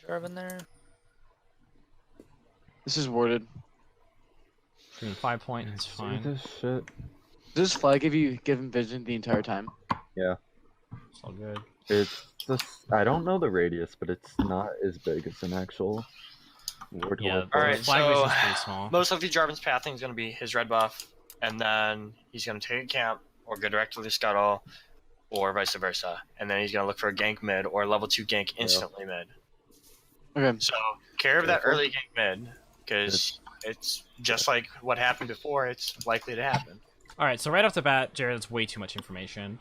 Jarvan there. This is warded. Shooting 5 point, it's fine. This shit. Does this flag give him vision the entire time? Yeah. It's all good. It's just, I don't know the radius, but it's not as big as an actual ward. Yeah, hole. Alright, flag so vision's pretty small. most likely Jarvan's pathing is going to be his red buff, and then he's going to take a camp, or go directly to Scuttle, or vice versa. And then he's going to look for a gank mid, or a level 2 gank instantly mid. Okay. So, care of that Careful. early gank mid, because it's just like what happened before, it's likely to happen. Alright, so right off the bat, Jared, that's way too much information.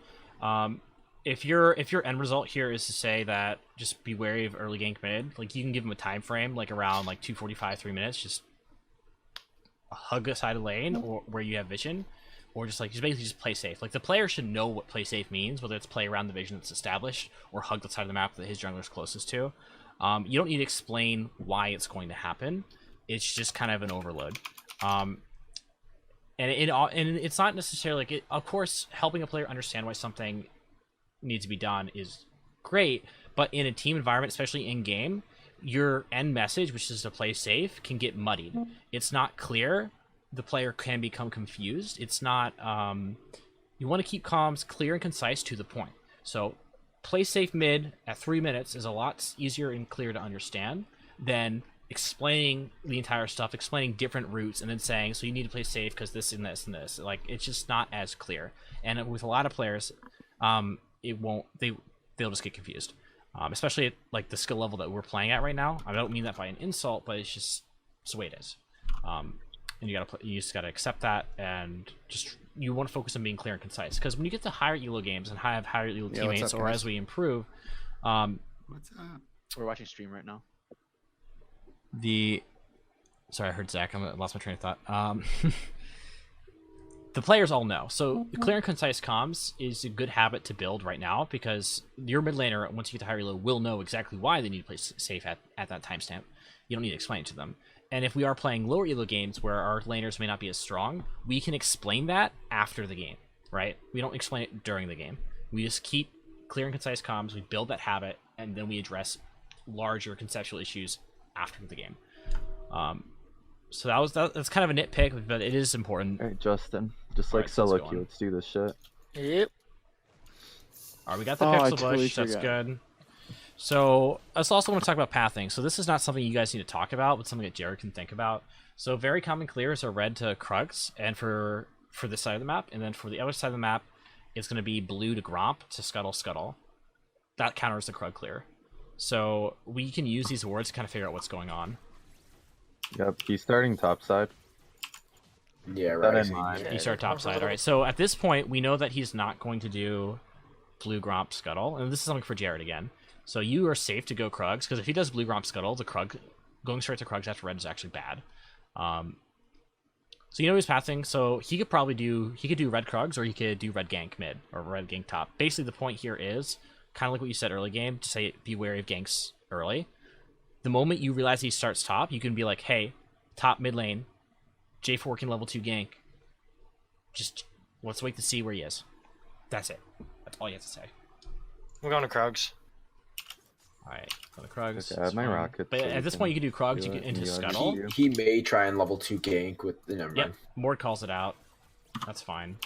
If your end result here is to say that just be wary of early gank mid, like you can give him a time frame, like around like 2:45, 3 minutes, just hug a side of lane or where you have vision, or just basically just play safe. Like the player should know what play safe means, whether it's play around the vision that's established or hug the side of the map that his jungler's closest to. You don't need to explain why it's going to happen. It's just kind of an overload. And it's not necessarily like it, of course, helping a player understand why something needs to be done is great, but in a team environment, especially in game, your end message, which is to play safe, can get muddied. It's not clear. The player can become confused. It's not. You want to keep comms clear and concise to the point. So, play safe mid at 3 minutes is a lot easier and clear to understand than explaining the entire stuff, explaining different routes, and then saying, so you need to play safe because this and this and this. Like, it's just not as clear. And with a lot of players, it won't. They'll just get confused, especially at like the skill level that we're playing at right now. I don't mean that by an insult, but it's the way it is. And you just gotta accept that, and just you want to focus on being clear and concise. Because when you get to higher elo games and have higher elo teammates, or as we improve, What's up? We're watching stream right now. Sorry, I heard Zach. I lost my train of thought. The players all know. So clear and concise comms is a good habit to build right now, because your mid laner, once you get to higher elo, will know exactly why they need to play safe at that timestamp. You don't need to explain it to them. And if we are playing lower elo games where our laners may not be as strong, we can explain that after the game, right? We don't explain it during the game. We just keep clear and concise comms, we build that habit, and then we address larger conceptual issues after the game. So that's kind of a nitpick, but it is important. Alright, Justin. Just like solo queue, let's do this shit. Yep. Alright, we got the I pixel totally bush, that's forgot. good. So, I also want to talk about pathing. So this is not something you guys need to talk about, but something that Jared can think about. So very common clears are red to Krugs, and for this side of the map, and then for the other side of the map, it's going to be blue to Gromp to Scuttle. That counters the Krug clear. So we can use these words to kind of figure out what's going on. Yep, he's starting top side. Yeah, That right. in mind. You start top side. Alright, so at this point, we know that he's not going to do blue Gromp Scuttle, and this is something for Jared again. So you are safe to go Krugs, because if he does blue Gromp Scuttle, the Krug going straight to Krugs after red is actually bad. So you know he's pathing, so he could do red Krugs, or he could do red gank mid, or red gank top. Basically the point here is, kind of like what you said early game, to say be wary of ganks early. The moment you realize he starts top, you can be like, hey, top mid lane, J4 can level 2 gank. Just let's wait to see where he is. That's it. That's all you have to say. We're going to Krugs. Alright, go to Krugs. Okay, I have my fine. rocket. But so at this point, you can do Krugs, you can into you already Scuttle. do. He may try and level 2 gank with the number. Yep, Mord calls it out. That's fine.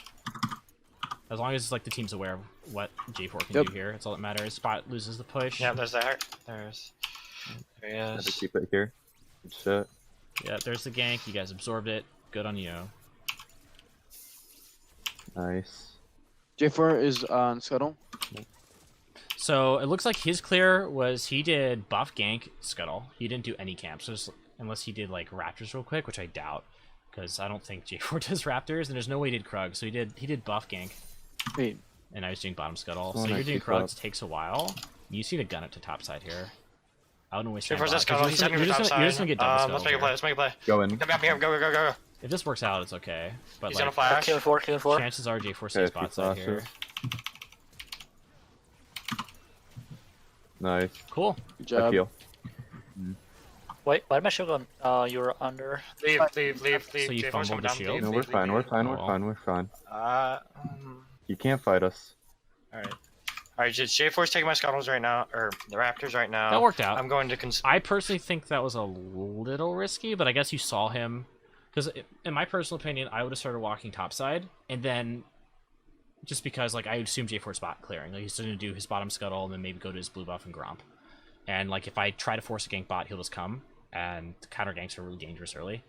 As long as like the team's aware of what J4 can do here, that's all that matters. Spot loses the push. Yeah, there's that. There he Gotta is. keep it here. Good shit. Yeah, there's the gank. You guys absorbed it. Good on you. Nice. J4 is on Scuttle. So it looks like his clear was he did buff gank Scuttle. He didn't do any camps, unless he did like Raptors real quick, which I doubt, because I don't think J4 does Raptors, and there's no way he did Krug. So he did buff gank. Wait. And I was doing bottom Scuttle. Oh, So you're nice, doing keep Krugs, up. takes a while. You see to gun it to top side here. I wouldn't waste time. J4's that Scuttle. He's heading to top side. You're just gonna get double Let's make a play. Let's make a play. Go in. Come here. Go. If this works out, it's okay. But He's gonna like, flash. Killing 4. chances are J4 Okay, stays spot side flashes. here. Nice. Cool. Good I job. feel. Wait, why am I still going? You're under. Leave. So you J4's fumbled coming the down. shield? Leave, No, leave, we're leave, fine. We're leave. fine. Oh, We're well. fine. We're fine. Uh, You can't fight us. Alright. Alright, J4's taking my scuttles right now, or the Raptors right now. That worked out. I'm going to I personally think that was a little risky, but I guess you saw him. Because in my personal opinion, I would have started walking topside, and then just because like I assume J4 spot clearing, like he's going to do his bottom scuttle and then maybe go to his blue buff and gromp. And like if I try to force a gank bot, he'll just come, and counter ganks are really dangerous early.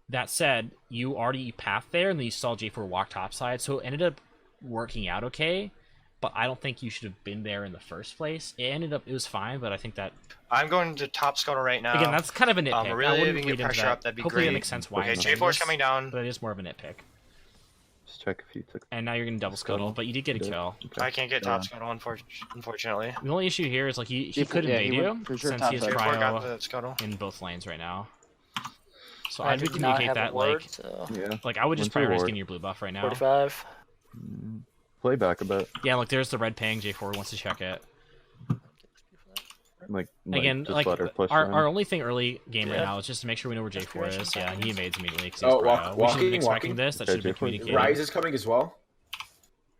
That said, you already pathed there, and then you saw J4 walk topside, so it ended up working out okay. But I don't think you should have been there in the first place. It was fine, but I think that... I'm going to top scuttle right now. Again, that's kind of a nitpick. Really, I if wouldn't you read get into pressure that. up, that'd be Hopefully great. that makes sense why Okay, I'm saying J4's this, coming down. but it is more of a nitpick. Just check if you took. And now you're going to double scuttle, but you did get a kill. I can't get top scuttle, unfortunately. The only issue here is like he could yeah, invade he would you for sure since he has topside. J4 got cryo the scuttle. in both lanes right now. So I I'd do not communicate have that a word, like so Yeah. I would just Once we prioritize ward. getting your blue buff right now. 45. Play back a bit. Yeah, look, there's the red ping. J4 wants to check it. Like Again, just like let her push our in. only thing early game right Yeah. now is just to make sure we know where J4 is. Desperation Yeah, time. he invades immediately because Oh, he's walk- cryo. We should have walking, been expecting walking. this. That Okay, should have been J4 communicated. Rise is coming as well.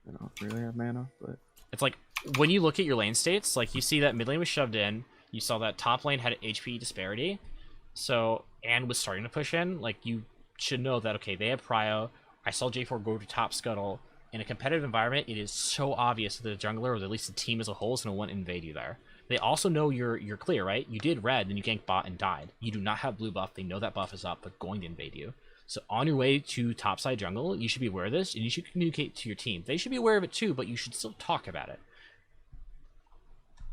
I don't really have mana, but It's like when you look at your lane states, like you see that mid lane was shoved in, you saw that top lane had HP disparity, so and was starting to push in. Like you should know that okay, they have prio. I saw J4 go to top scuttle. In a competitive environment, it is so obvious that the jungler, or at least the team as a whole, is going to want to invade you there. They also know you're clear, right? You did red, then you ganked bot and died. You do not have blue buff. They know that buff is up, but going to invade you. So on your way to topside jungle, you should be aware of this, and you should communicate to your team. They should be aware of it too, but you should still talk about it.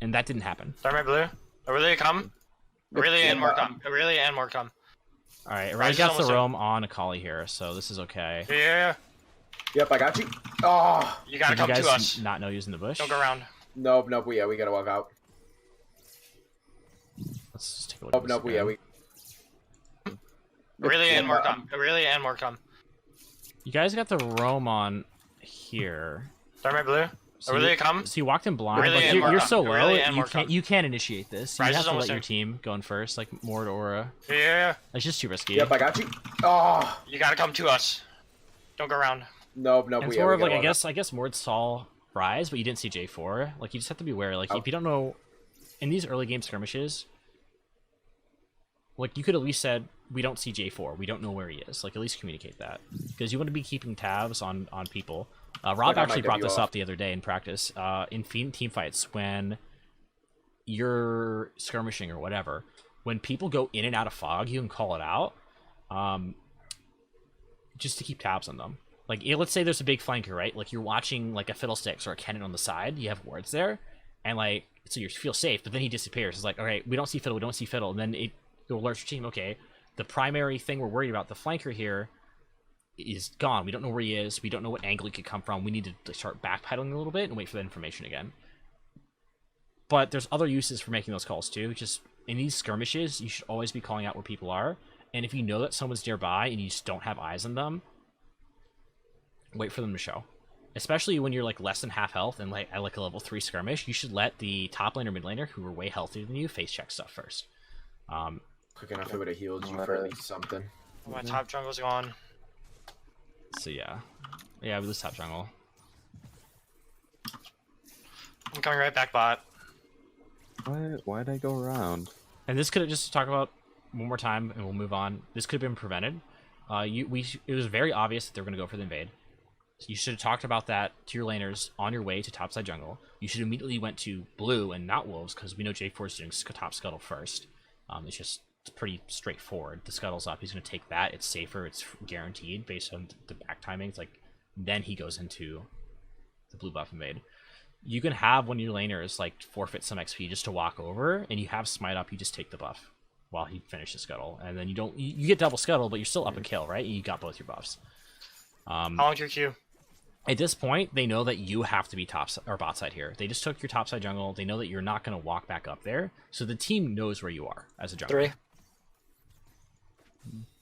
And that didn't happen. Dynamite blue. Aurelia come. Aurelia and more come. Aurelia and more come. All right, Rise Red is got the almost roam on Akali here, so this is okay. Yeah. Yep, I got you. Oh, You gotta Did you come guys to us. not know using the bush? Don't go around. nope, we gotta walk out. Let's just take a look at Nope, this yeah, again. we. Aurelia and more come. Aurelia and more come. You guys got the roam on here. Dynamite blue. So Aurelia you, come. so you walked in blind. Aurelia Like, and you're Mark so on. low, Aurelia and you Mark can't on. you can't initiate this. You Rise have is to let almost your there. team go in first, like Mord or Aura. Yeah. It's just too risky. Yep, I got you. Oh, You gotta come to us. Don't go around. nope, And it's we more of like gotta I guess Mord saw Rise, but you didn't see J4. Like you just have to be aware. Like Oh. if you don't know in these early game skirmishes, like you could at least said we don't see J4. We don't know where he is. Like at least communicate that because you want to be keeping tabs on people. Rob Like, I actually might brought W this off. up the other day in practice. In team fights when you're skirmishing or whatever, when people go in and out of fog, you can call it out. Just to keep tabs on them. Like, let's say there's a big flanker, right? Like, you're watching, like, a Fiddlesticks or a Cannon on the side. You have wards there. And, like, so you feel safe. But then he disappears. It's like, okay, we don't see Fiddle. We don't see Fiddle. And then it alerts your team, okay, the primary thing we're worried about, the flanker here, is gone. We don't know where he is. We don't know what angle he could come from. We need to start backpedaling a little bit and wait for that information again. But there's other uses for making those calls, too. Just, in these skirmishes, you should always be calling out where people are. And if you know that someone's nearby and you just don't have eyes on them, wait for them to show. Especially when you're like less than half health and like at like a level 3 skirmish, you should let the top laner, mid laner, who are way healthier than you, face check stuff first. Quick enough, it would have healed you for at least something. My top jungle's gone. So yeah, we lose top jungle. I'm coming right back bot. Why'd I go around? And this could have just talk about one more time, and we'll move on. This could have been prevented. It was very obvious that they were going to go for the invade. So you should have talked about that to your laners on your way to topside jungle. You should immediately went to blue and not wolves because we know J4 is doing top scuttle first. It's pretty straightforward. The scuttle's up. He's going to take that. It's safer. It's guaranteed based on the back timings. Like then he goes into the blue buff invade. You can have one of your laners like forfeit some XP just to walk over, and you have smite up. You just take the buff while he finishes scuttle, and then you get double scuttle, but you're still up a kill, right? You got both your buffs. How long's your queue? At this point, they know that you have to be top or bot side here. They just took your top side jungle. They know that you're not going to walk back up there, so the team knows where you are as a jungle. 3.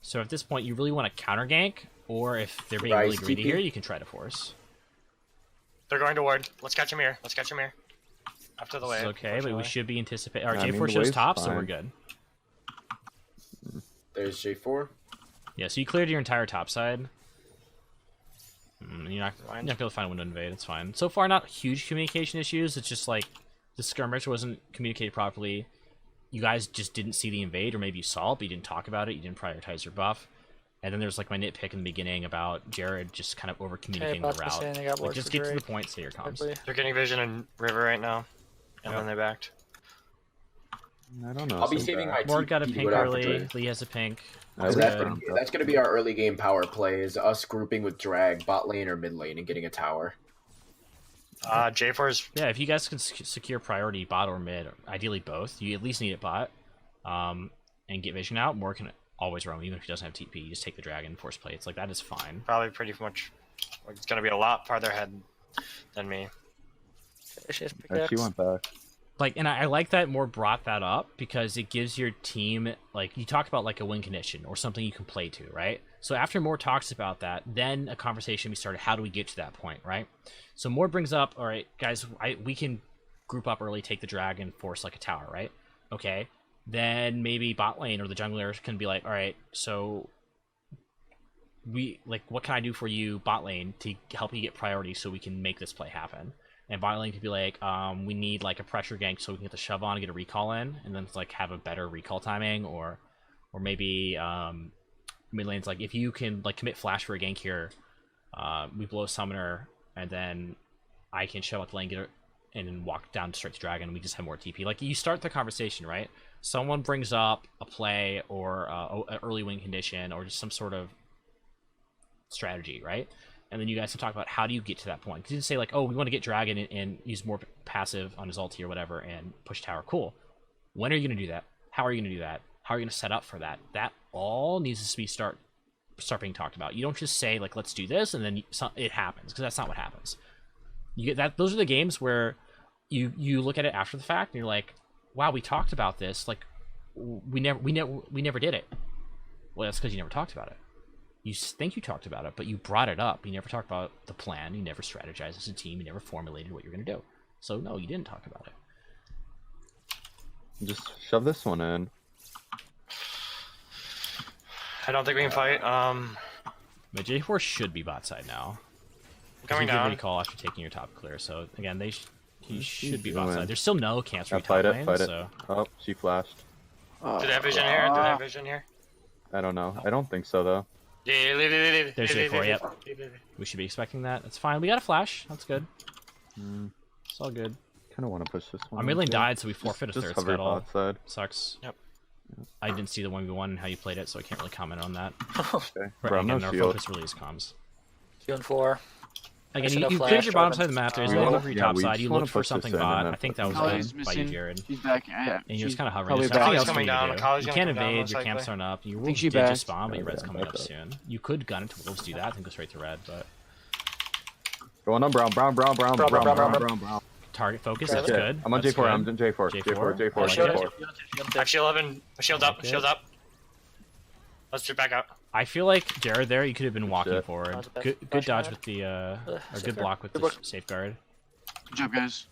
So at this point, you really want to counter gank, or if they're being Rise really greedy TP. here, you can try to force. They're going to ward. Let's catch him here. After the This wave. is okay, but we unfortunately. should be anticipating. Our I mean, J4 the shows wave's top, so fine. we're good. There's J4. Yeah, so you cleared your entire top side. You're not going to be able to find a window to invade. It's fine. So far, not huge communication issues. It's just like the skirmish wasn't communicated properly. You guys just didn't see the invade, or maybe you saw it, but you didn't talk about it. You didn't prioritize your buff. And then there's like my nitpick in the beginning about Jared just kind of over communicating the route. Like, just get to the point, say your comms. They're getting vision in river right now, and then they backed. I don't know. I'll be saving my Ward TP got a to pink go after early. Drake. Lee has a pink. I So would- that's gonna be our early game power play, is us grouping with drag, bot lane or mid lane, and getting a tower. J4's Yeah, if you guys can secure priority bot or mid, ideally both, you at least need it bot, and get vision out. More can always roam, even if he doesn't have TP. You just take the dragon, force play. It's like, that is fine. probably pretty much. It's gonna be a lot farther ahead than me. She has She pickaxe. went back. Like, and I like that Moore brought that up because it gives your team, like, you talk about like a win condition or something you can play to, right? So after Moore talks about that, then a conversation we started, how do we get to that point, right? So Moore brings up, all right, guys, we can group up early, take the dragon, force like a tower, right? Okay. Then maybe bot lane or the jungler can be like, all right, so what can I do for you bot lane to help you get priority so we can make this play happen? And bot lane could be like, we need like a pressure gank so we can get the shove on and get a recall in, and then it's like have a better recall timing, or maybe mid lane's like, if you can like commit flash for a gank here, we blow a summoner, and then I can shove out the lane, get it, and then walk down straight to dragon, and we just have more TP. Like, you start the conversation, right? Someone brings up a play or an early win condition or just some sort of strategy, right? And then you guys can talk about how do you get to that point. Because you can say like, oh, we want to get dragon and use more passive on his ulti or whatever and push tower. Cool. When are you going to do that? How are you going to do that? How are you going to set up for that? That all needs to be start being talked about. You don't just say like, let's do this, and then it happens, because that's not what happens. You get that. Those are the games where you look at it after the fact and you're like, wow, we talked about this. Like, we never did it. Well, that's because you never talked about it. You think you talked about it, but you brought it up. You never talked about the plan. You never strategized as a team. You never formulated what you're going to do. So, no, you didn't talk about it. Just shove this one in. I don't think we can fight. But J4 should be bot side now. Coming You did down. recall after taking your top clear. So, again, he should be doing? bot side. There's still no camps for Fight top it, lane, fight it. so... Oh, she flashed. Do they have vision here? Do they have vision here? I don't know. I don't think so, though. Yeah, leave. There's J4, yep. We should be expecting that. That's fine. We got a flash. That's good. It's all good. Kind of want to push this one. Our mid lane too. died, so we forfeit a Just third hover scuttle. bot side. Sucks. Yep. I didn't see the 1v1 and how you played it, so I can't really comment on that. Okay. Right, Bro, I'm again, no our shield. focus really is comms. 2 and 4. Again, should you have cleared flashed your bottom or side of the map. There's We no wanna- one for your yeah, top we side. just You wanna looked for push this something in bot. and I then think that was fucking- Kali's done by you, missing. Jared. She's back. Yeah, And you're just kind of hovering. probably There's back. nothing Kali's else for coming you to down. do. Kali's You gonna can't come down, invade. most Your camps likely. aren't up. Your think wolves she did just backed. spawn, but your red's Yeah, coming up backed up. soon. You could gun it to wolves, do that. I think go straight to red, but Going on brown. target focus. Okay. That's good. I'm on That's J4. good. I'm on J4. J4. J4. I like J4. it. J4. I have shield 11. Shield up. like it. Shield up. Let's get back out. I feel like Jared there, you could have been walking Shit. forward. That was a bad Good flash dodge back. with the or good safeguard. block with Good the work. safeguard. Good job, guys.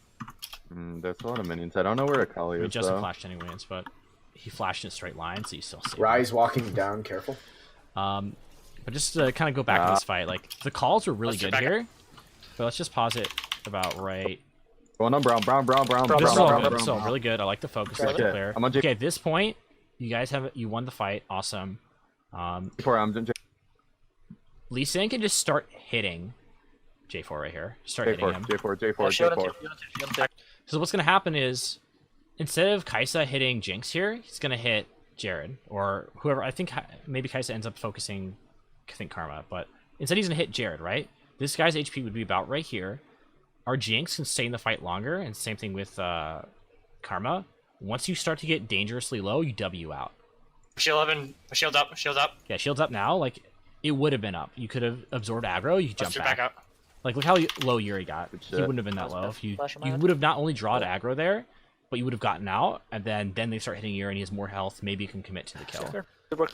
There's a lot of minions. I don't know where Akali I mean, is, Justin though. flashed anyways, but he flashed in a straight line, so you still see. Rise walking down, careful. But just to kind of go back to this fight, like the calls were really Let's get good back- here, but let's just pause it about right. Going on brown. This is all good. This is all brown. really good. I like the focus. I like the Okay, clear. I'm on J- Okay, at this point, you guys you won the fight. Awesome. J4. I'm on J4. Lee Sin can just start hitting J4 right here. Start hitting him. J4. Shield J4. on 2, shield on 2. So what's going to happen is, instead of Kaisa hitting Jinx here, he's going to hit Jared or whoever. I think maybe Kaisa ends up focusing, I think Karma, but instead he's going to hit Jared, right? This guy's HP would be about right here. Our Jinx can stay in the fight longer, and same thing with Karma. Once you start to get dangerously low, you W out. Shield 11. Shield up. Shield up. Yeah, shield's up now. Like, it would have been up. You could have absorbed aggro, you Let's jump get back. back out. Like, look how low Yuri got. Good He shit. wouldn't have been that That's low good. if you. Flash him You out. would have not only drawed aggro there, but you would have gotten out, and then they start hitting Yuri, and he has more health. Maybe you can commit to the kill. Good work.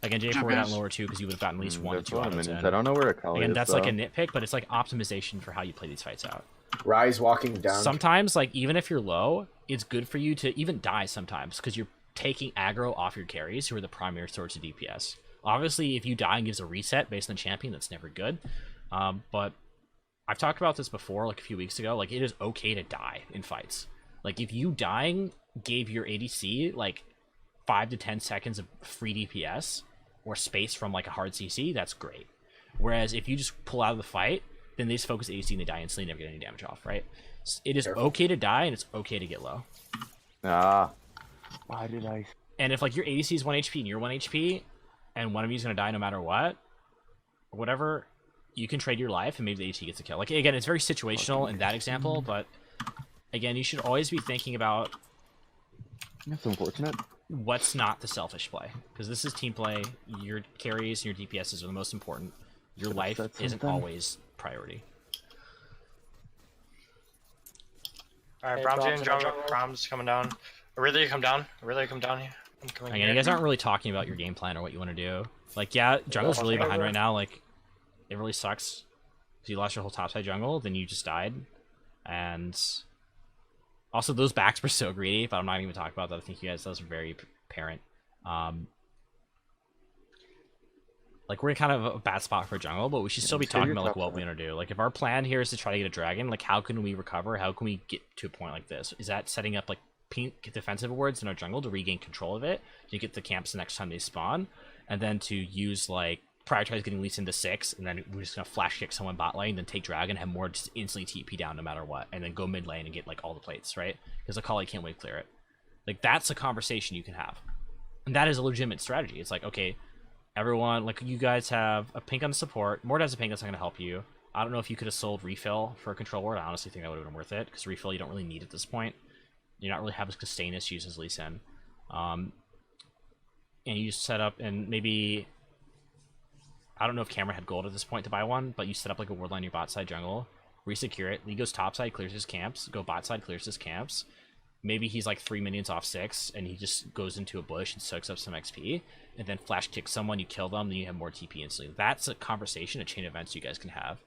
Again, J4 Job, got guys. lower too because you would have gotten at least 1 to There's 2 a lot of autos minions. in. I don't know where Akali Again, is, that's like though. a nitpick, but it's like optimization for how you play these fights out. Rise walking down. Sometimes, like, even if you're low, it's good for you to even die sometimes because you're taking aggro off your carries who are the primary source of DPS. Obviously, if you die and gives a reset based on champion, that's never good. But I've talked about this before, like a few weeks ago. Like, it is okay to die in fights. Like, if you dying gave your ADC like 5 to 10 seconds of free DPS or space from like a hard CC, that's great. Whereas if you just pull out of the fight, then they just focus ADC and they die instantly, never get any damage off, right? It is okay to die and it's okay to get low. Ah. Why did I? And if like your ADC is 1 HP and you're 1 HP, and one of you is gonna die no matter what, or whatever, you can trade your life and maybe the ADC gets a kill. Like, again, it's very situational in that example, but again, you should always be thinking about That's unfortunate. what's not the selfish play, because this is team play. Your carries and your DPSs are the most important. Your life isn't always priority. Alright, Hey, Brom's Brom's in jungle. Brom's coming down. Aurelia, come down. Aurelia, come down here. I'm coming Again, here. you guys aren't really talking about your game plan or what you want to do. Like, yeah, jungle's really behind right now. Like, it really sucks. If you lost your whole topside jungle, then you just died. And also, those backs were so greedy, but I'm not even talking about that. I think you guys, those are very apparent. Like, we're in kind of a bad spot for jungle, but we should still be talking about like what we want to do. Like, if our plan here is to try to get a dragon, like, how can we recover? How can we get to a point like this? Is that setting up like pink defensive wards in our jungle to regain control of it, to get the camps the next time they spawn, and then to use like prioritize getting Lee Sin to 6, and then we're just gonna flash kick someone bot lane, then take dragon, have more just instantly TP down no matter what, and then go mid lane and get like all the plates, right? Because the Collegiate can't wait to clear it. Like, that's a conversation you can have, and that is a legitimate strategy. It's like, okay, everyone, like, you guys have a pink on the support. Mord has a pink that's not going to help you. I don't know if you could have sold Refill for a control ward. I honestly think that would have been worth it, because Refill you don't really need at this point. You're not really having sustain issues as Lee Sin. And you just set up, and maybe, I don't know if Cameron had gold at this point to buy one, but you set up like a ward line in your bot side jungle, resecure it, Lee goes top side, clears his camps, go bot side, clears his camps. Maybe he's like 3 minions off 6, and he just goes into a bush and soaks up some XP, and then flash kick someone, you kill them, then you have more TP instantly. That's a conversation, a chain of events you guys can have.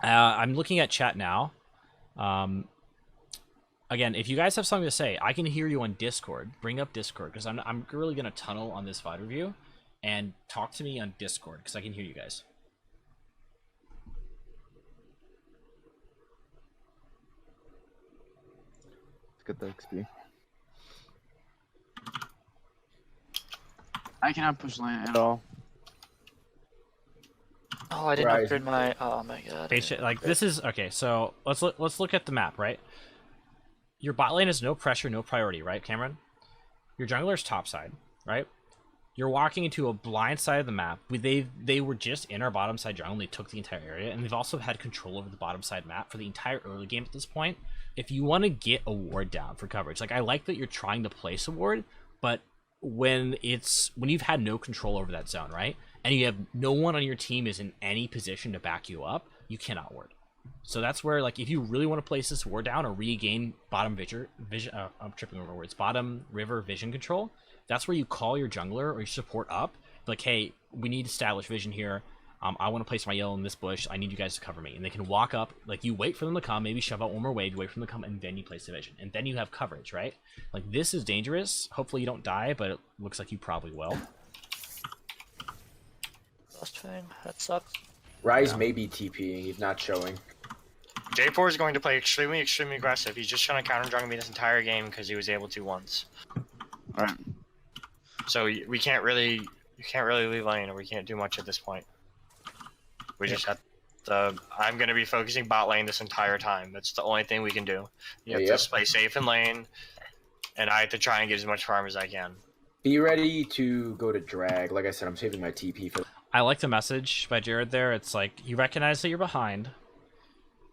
I'm looking at chat now. Again, if you guys have something to say, I can hear you on Discord. Bring up Discord, because I'm really going to tunnel on this VOD review, and talk to me on Discord, because I can hear you guys. Let's get the XP. I cannot push lane at all. Oh, I didn't Right. upgrade my. Oh my god. Like, this is okay. So let's look at the map, right? Your bot lane is no pressure, no priority, right, Cameron? Your jungler's topside, right? You're walking into a blind side of the map. They were just in our bottom side jungle, and they took the entire area, and they've also had control over the bottom side map for the entire early game at this point. If you want to get a ward down for coverage, like, I like that you're trying to place a ward, but when you've had no control over that zone, right, and you have no one on your team is in any position to back you up, you cannot ward. So that's where, like, if you really want to place this ward down or regain bottom vision, I'm tripping over words, bottom river vision control, that's where you call your jungler or your support up, like, hey, we need to establish vision here. I want to place my yellow in this bush. I need you guys to cover me. And they can walk up, like, you wait for them to come, maybe shove out one more wave, you wait for them to come, and then you place the vision. And then you have coverage, right? Like, this is dangerous. Hopefully you don't die, but it looks like you probably will. Last thing, that sucks. Ryze may be TPing, he's not showing. J4 is going to play extremely, extremely aggressive. He's just trying to counter jungle me this entire game because he was able to once. Alright. So we can't really, you can't really leave lane, or we can't do much at this point. We just have to. I'm going to be focusing bot lane this entire time. That's the only thing we can do. You have to play safe in lane, and I have to try and get as much farm as I can. Be ready to go to drag. Like I said, I'm saving my TP for. I like the message by Jared there. It's like, you recognize that you're behind,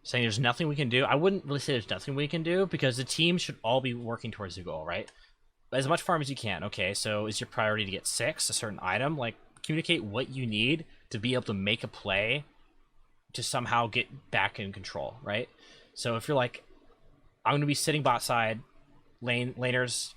saying there's nothing we can do. I wouldn't really say there's nothing we can do, because the team should all be working towards the goal, right? As much farm as you can. Okay, so is your priority to get 6, a certain item? Like, communicate what you need to be able to make a play to somehow get back in control, right? So if you're like, I'm going to be sitting bot side, laners,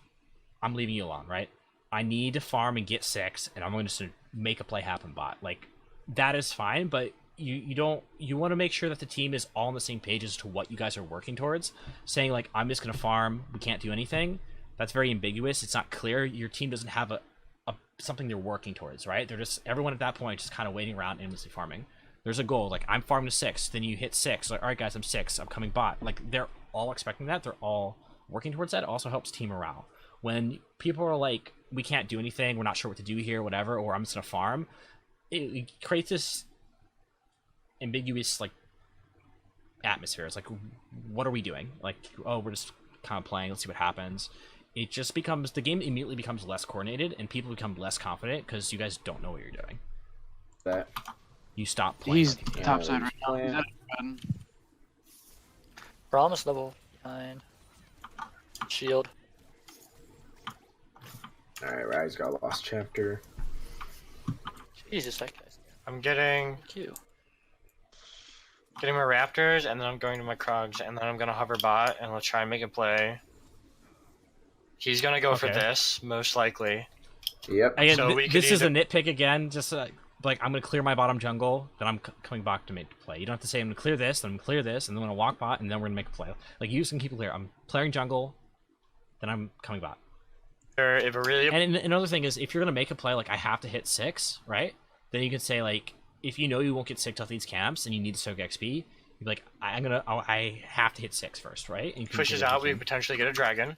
I'm leaving you alone, right? I need to farm and get 6, and I'm going to make a play happen bot. Like, that is fine, but you want to make sure that the team is all on the same page as to what you guys are working towards. Saying, like, I'm just going to farm, we can't do anything, that's very ambiguous. It's not clear. Your team doesn't have something they're working towards, right? They're just, everyone at that point just kind of waiting around, aimlessly farming. There's a goal. Like, I'm farming to 6. Then you hit 6. Like, all right, guys, I'm 6. I'm coming bot. Like, they're all expecting that. They're all working towards that. It also helps team morale. When people are like, we can't do anything, we're not sure what to do here, whatever, or I'm just going to farm, it creates this ambiguous, like, atmosphere. It's like, what are we doing? Like, oh, we're just kind of playing. Let's see what happens. It just becomes, the game immediately becomes less coordinated, and people become less confident because you guys don't know what you're doing. That. You stop playing. He's like, top side right now. He's Yeah. at bed. Promise level behind. Shield. Alright, Rise got lost chapter. Jesus, that guy's I'm getting cute. my Raptors, and then I'm going to my Krugs, and then I'm gonna hover bot, and let's try and make a play. He's gonna go for Okay. this, most likely. Yep. Again, So we could this is a either- nitpick again. Just like, I'm going to clear my bottom jungle, then I'm coming back to make a play. You don't have to say, I'm going to clear this, then I'm going to clear this, and then I'm going to walk bot, and then we're going to make a play. Like, you just can keep it clear. I'm clearing jungle, then I'm coming bot. Or if it really And another thing is, if you're going to make a play, like, I have to hit 6, right? Then you can say, like, if you know you won't get 6 off these camps, and you need to soak XP, you'd be like, I have to hit 6 first, right? And you can pushes do what out, you we can. could potentially get a dragon.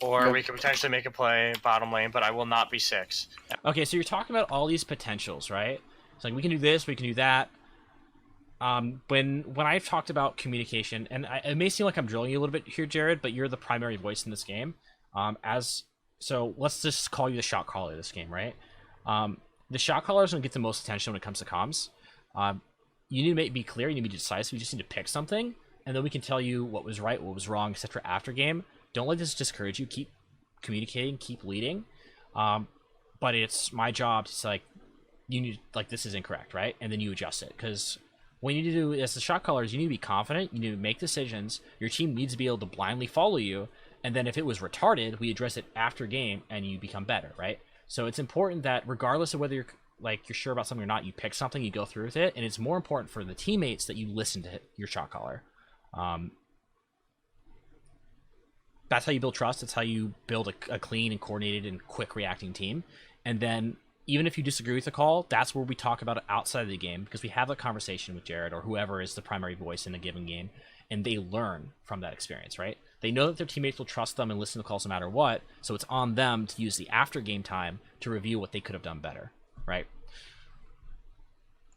Or we could potentially make a play bottom lane, but I will not be 6. Okay, so you're talking about all these potentials, right? It's like, we can do this, we can do that. When I've talked about communication, and it may seem like I'm drilling you a little bit here, Jared, but you're the primary voice in this game. So let's just call you the shot caller of this game, right? The shot caller is going to get the most attention when it comes to comms. You need to be clear, you need to be decisive, you just need to pick something, and then we can tell you what was right, what was wrong, etc. after game. Don't let this discourage you. Keep communicating, keep leading. But it's my job to say, like, you need, like, this is incorrect, right? And then you adjust it. Because what you need to do as the shot callers, you need to be confident, you need to make decisions. Your team needs to be able to blindly follow you. And then if it was retarded, we address it after game and you become better, right? So it's important that regardless of whether you're sure about something or not, you pick something, you go through with it. And it's more important for the teammates that you listen to your shot caller. That's how you build trust. That's how you build a clean and coordinated and quick reacting team. And then even if you disagree with the call, that's where we talk about it outside of the game, because we have a conversation with Jared or whoever is the primary voice in a given game, and they learn from that experience, right? They know that their teammates will trust them and listen to calls no matter what, so it's on them to use the after game time to review what they could have done better, right?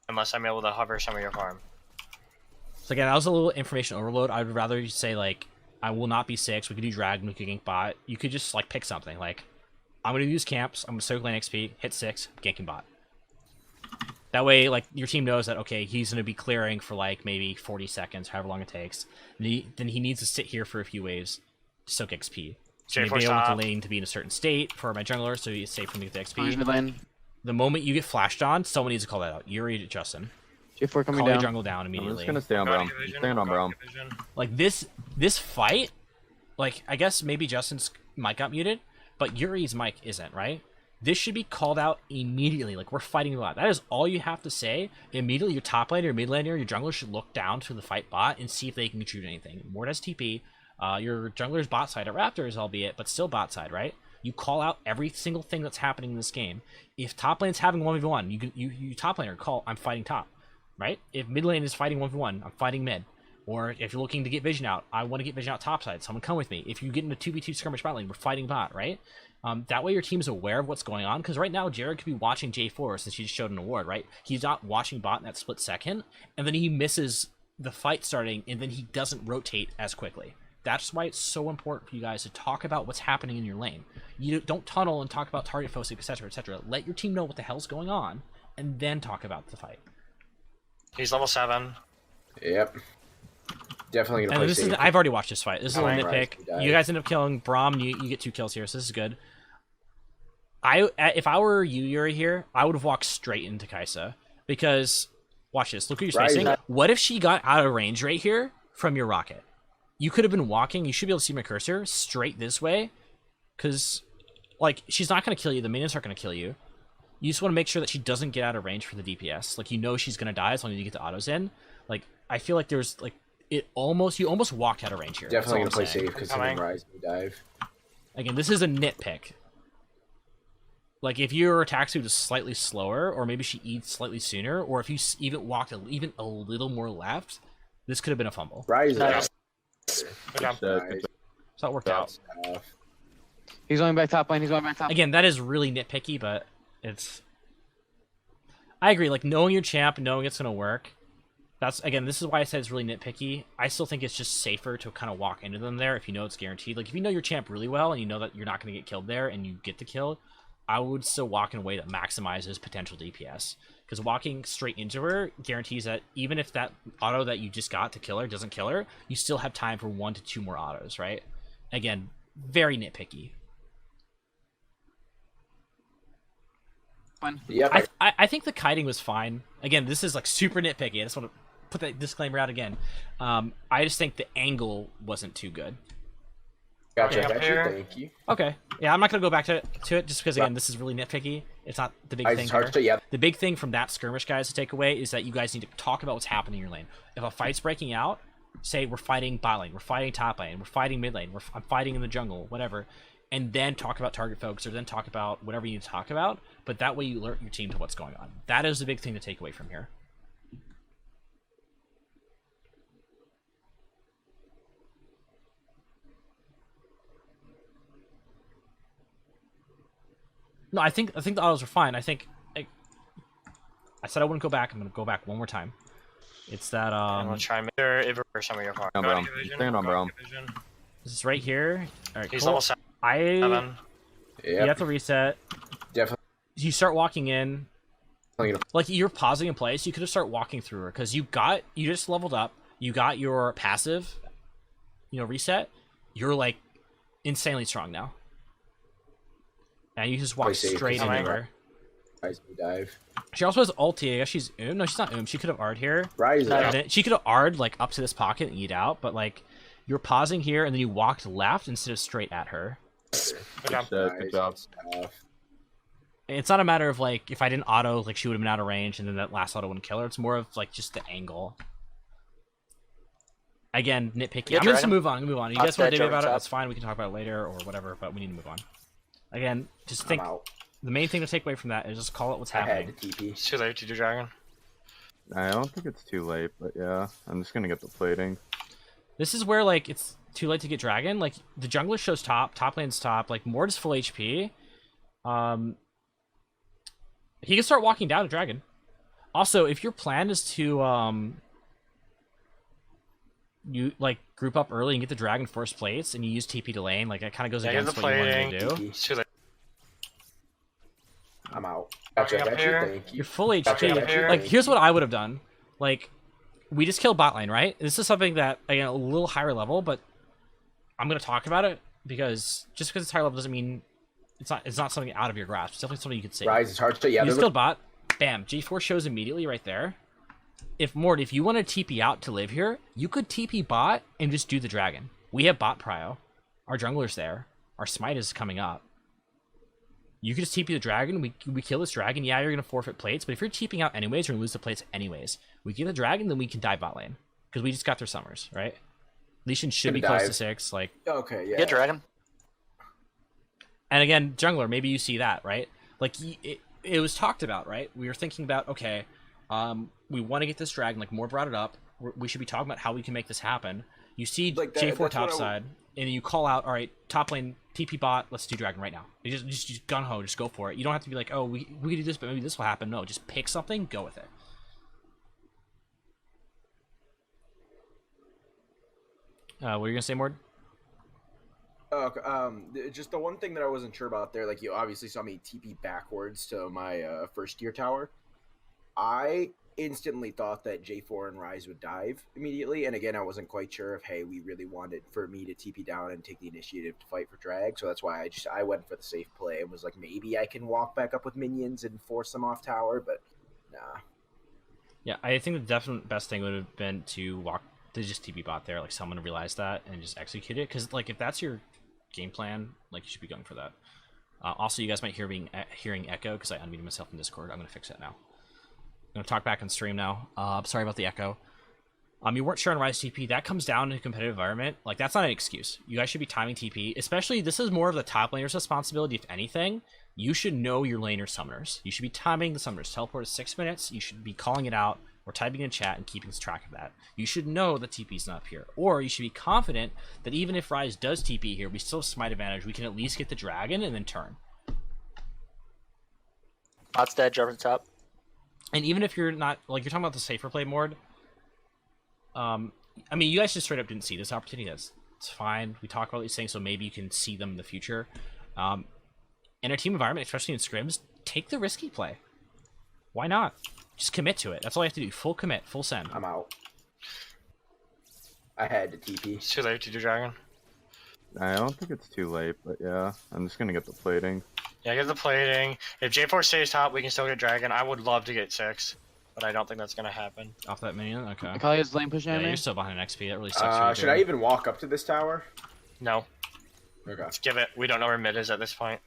Unless I'm able to hover some of your farm. So again, that was a little information overload. I would rather you say, like, I will not be 6. We could do dragon. We could gank bot. You could just, like, pick something. Like, I'm going to use camps. I'm going to soak lane XP, hit 6, ganking bot. That way, like, your team knows that, okay, he's going to be clearing for, like, maybe 40 seconds, however long it takes. Then he needs to sit here for a few waves to soak XP. So maybe I want the lane to be in a certain state for my jungler, so he's safe from the XP. Mid lane. The moment you get flashed on, someone needs to call that out. Yuri, Justin. J4 coming Call your down. jungle down I'm immediately. just gonna stay on Brom. Staying on Brom. Like, this fight, like, I guess maybe Justin's mic got muted, but Yuri's mic isn't, right? This should be called out immediately. Like, we're fighting a lot. That is all you have to say. Immediately, your top laner, your mid laner, your jungler should look down to the fight bot and see if they can contribute anything. Mort has TP. Your jungler's bot side at Raptors, albeit, but still bot side, right? You call out every single thing that's happening in this game. If top lane's having 1v1, you top laner call, I'm fighting top, right? If mid lane is fighting 1v1, I'm fighting mid. Or if you're looking to get vision out, I want to get vision out top side. Someone come with me. If you get into 2v2 skirmish bot lane, we're fighting bot, right? That way your team is aware of what's going on. Because right now, Jared could be watching J4 since he just showed an award, right? He's not watching bot in that split second. And then he misses the fight starting, and then he doesn't rotate as quickly. That's why it's so important for you guys to talk about what's happening in your lane. You don't tunnel and talk about target focus, etc., etc. Let your team know what the hell's going on, and then talk about the fight. He's level 7. Yep. Definitely gonna play And safe. I've already watched this fight. This is a Alright, nitpick. Rise, You guys end up killing Braum. You get 2 kills here, so this is good. If I were you, Yuri, here, I would have walked straight into Kaisa. Because, watch this. Look at your Rise spacing. up. What if she got out of range right here from your rocket? You could have been walking. You should be able to see my cursor straight this way. Because, like, she's not going to kill you. The minions aren't going to kill you. You just want to make sure that she doesn't get out of range for the DPS. Like, you know she's going to die as long as you get the autos in. Like, I feel like there's, like, you almost walked out of range here. Definitely gonna That's all play I'm saying. safe because him and Rise may dive. Again, this is a nitpick. Like, if your attack speed is slightly slower, or maybe she eats slightly sooner, or if you even walked even a little more left, this could have been a fumble. Rise up. Nice. Good job. Nice. So that worked out. Stuff. He's going back top lane. He's going back top. Again, that is really nitpicky, but it's... I agree, like, knowing your champ, knowing it's going to work, that's, again, this is why I said it's really nitpicky. I still think it's just safer to kind of walk into them there if you know it's guaranteed. Like, if you know your champ really well and you know that you're not going to get killed there and you get the kill, I would still walk in a way that maximizes potential DPS. Because walking straight into her guarantees that even if that auto that you just got to kill her doesn't kill her, you still have time for 1 to 2 more autos, right? Again, very nitpicky. Fine. Yep. I think the kiting was fine. Again, this is like super nitpicky. I just want to put that disclaimer out again. I just think the angle wasn't too good. Gotcha. Yeah, Gotcha. fair. Thank you. Okay. Yeah, I'm not going to go back to it just because, again, this is really nitpicky. It's not the big Rise thing is here. hard to, yeah. The big thing from that skirmish, guys, to take away is that you guys need to talk about what's happening in your lane. If a fight's breaking out, say we're fighting bot lane, we're fighting top lane, we're fighting mid lane, I'm fighting in the jungle, whatever, and then talk about target focus or then talk about whatever you need to talk about, but that way you alert your team to what's going on. That is the big thing to take away from here. No, I think the autos are fine. I think I said I wouldn't go back. I'm gonna go back one more time. It's that I'm gonna try and make sure if for some of your part. No, Go bro. to division, Stand on, go to bro. division. this is right here. All right, He's cool. level 7. You Yep. have to reset. Definitely. You start walking in. gonna- Like, you're pausing in place. You could have started walking through her because you just leveled up. You got your passive, reset. You're like insanely strong now. And you just walk Play safe, straight because into I'm her. Rise and dive. She also has ulti. I guess she's No, she's not She could have R'd here. Rise And up. then she could have R'd like up to this pocket and eat out, but like you're pausing here and then you walked left instead of straight at her. Good job. Good job. Stuff. And it's not a matter of like if I didn't auto, like she would have been out of range and then that last auto wouldn't kill her. It's more of like just the angle. Again, nitpicky. Yeah, I'm just Dragon. gonna move on. You I'll guys want start to debate about it? Dragon That's fine. We can talk about it later or whatever, but we need to move on. Again, just think I'm out. the main thing to take away from that is just call it what's I happening. had TP. It's too late to do dragon. I don't think it's too late, but yeah, I'm just gonna get the plating. This is where like it's too late to get dragon. Like the jungler shows top lane's top. Like Mord is full HP. He can start walking down to dragon. Also, if your plan is to you like group up early and get the dragon first place, and you use TP to lane, like that kind of goes Yeah, get against the what you wanted to plating. do. It's too late. I'm out. Gotcha. Up Gotcha. here. Thank you. You're full HP. Gotcha, gotcha, Like thank here's you. what I would have done. Like we just killed bot lane, right? This is something that again a little higher level, but I'm gonna talk about it because just because it's higher level doesn't mean it's not something out of your grasp. It's definitely something you could say. Rise is hard to. Yeah. You they're skilled bot. Bam. G4 shows immediately right there. If you want to TP out to live here, you could TP bot and just do the dragon. We have bot prio. Our jungler's there. Our smite is coming up. You could just TP the dragon. We kill this dragon. Yeah, you're going to forfeit plates. But if you're TPing out anyways, you're going to lose the plates anyways. We kill the dragon, then we can dive bot lane. Because we just got their summers, right? Lesion should be Gonna close to dive. 6. Like, Okay. Yeah. Get dragon. and again, jungler, maybe you see that, right? Like, it was talked about, right? We were thinking about, okay, we want to get this dragon, like, more brought it up. We should be talking about how we can make this happen. You see Like that- J4 that's top what I- side, and you call out, all right, top lane, TP bot, let's do dragon right now. You just gun-ho, just go for it. You don't have to be like, oh, we can do this, but maybe this will happen. No, just pick something, go with it. What were you going to say, Mord? Just the one thing that I wasn't sure about there, like you obviously saw me TP backwards to my first tier tower. I instantly thought that J4 and Rise would dive immediately, and again, I wasn't quite sure if hey, we really wanted for me to TP down and take the initiative to fight for drag, so that's why I went for the safe play and was like maybe I can walk back up with minions and force them off tower, but nah. Yeah, I think the definite best thing would have been to just TP bot there, like someone realized that and just execute it. Because like if that's your game plan, like you should be going for that. Also, you guys might hearing echo because I unmuted myself in Discord. I'm gonna fix that now. I'm gonna talk back on stream now. Sorry about the echo. You weren't sure on Rise TP. That comes down to a competitive environment. Like, that's not an excuse. You guys should be timing TP. Especially, this is more of the top laner's responsibility, if anything. You should know your laner summoners. You should be timing the summoners. Teleport is 6 minutes. You should be calling it out or typing in chat and keeping track of that. You should know that TP is not up here. Or you should be confident that even if Rise does TP here, we still have smite advantage. We can at least get the dragon and then turn. Bot's dead, jump to the top. And even if you're not, like, you're talking about the safer play mode, I mean, you guys just straight up didn't see this opportunity. It's fine. We talk about these things, so maybe you can see them in the future. In a team environment, especially in scrims, take the risky play. Why not? Just commit to it. That's all you have to do. Full commit, full send. I'm out. I had to TP. It's too late to do dragon. I don't think it's too late, but yeah, I'm just gonna get the plating. Yeah, get the plating. If J4 stays top, we can still get dragon. I would love to get 6, but I don't think that's gonna happen. Off that minion? Okay. Akalia's lane pushing Yeah, at me. you're still behind an XP. That really sucks. Should I even walk up to this tower? No, Okay. let's give it. We don't know where mid is at this point.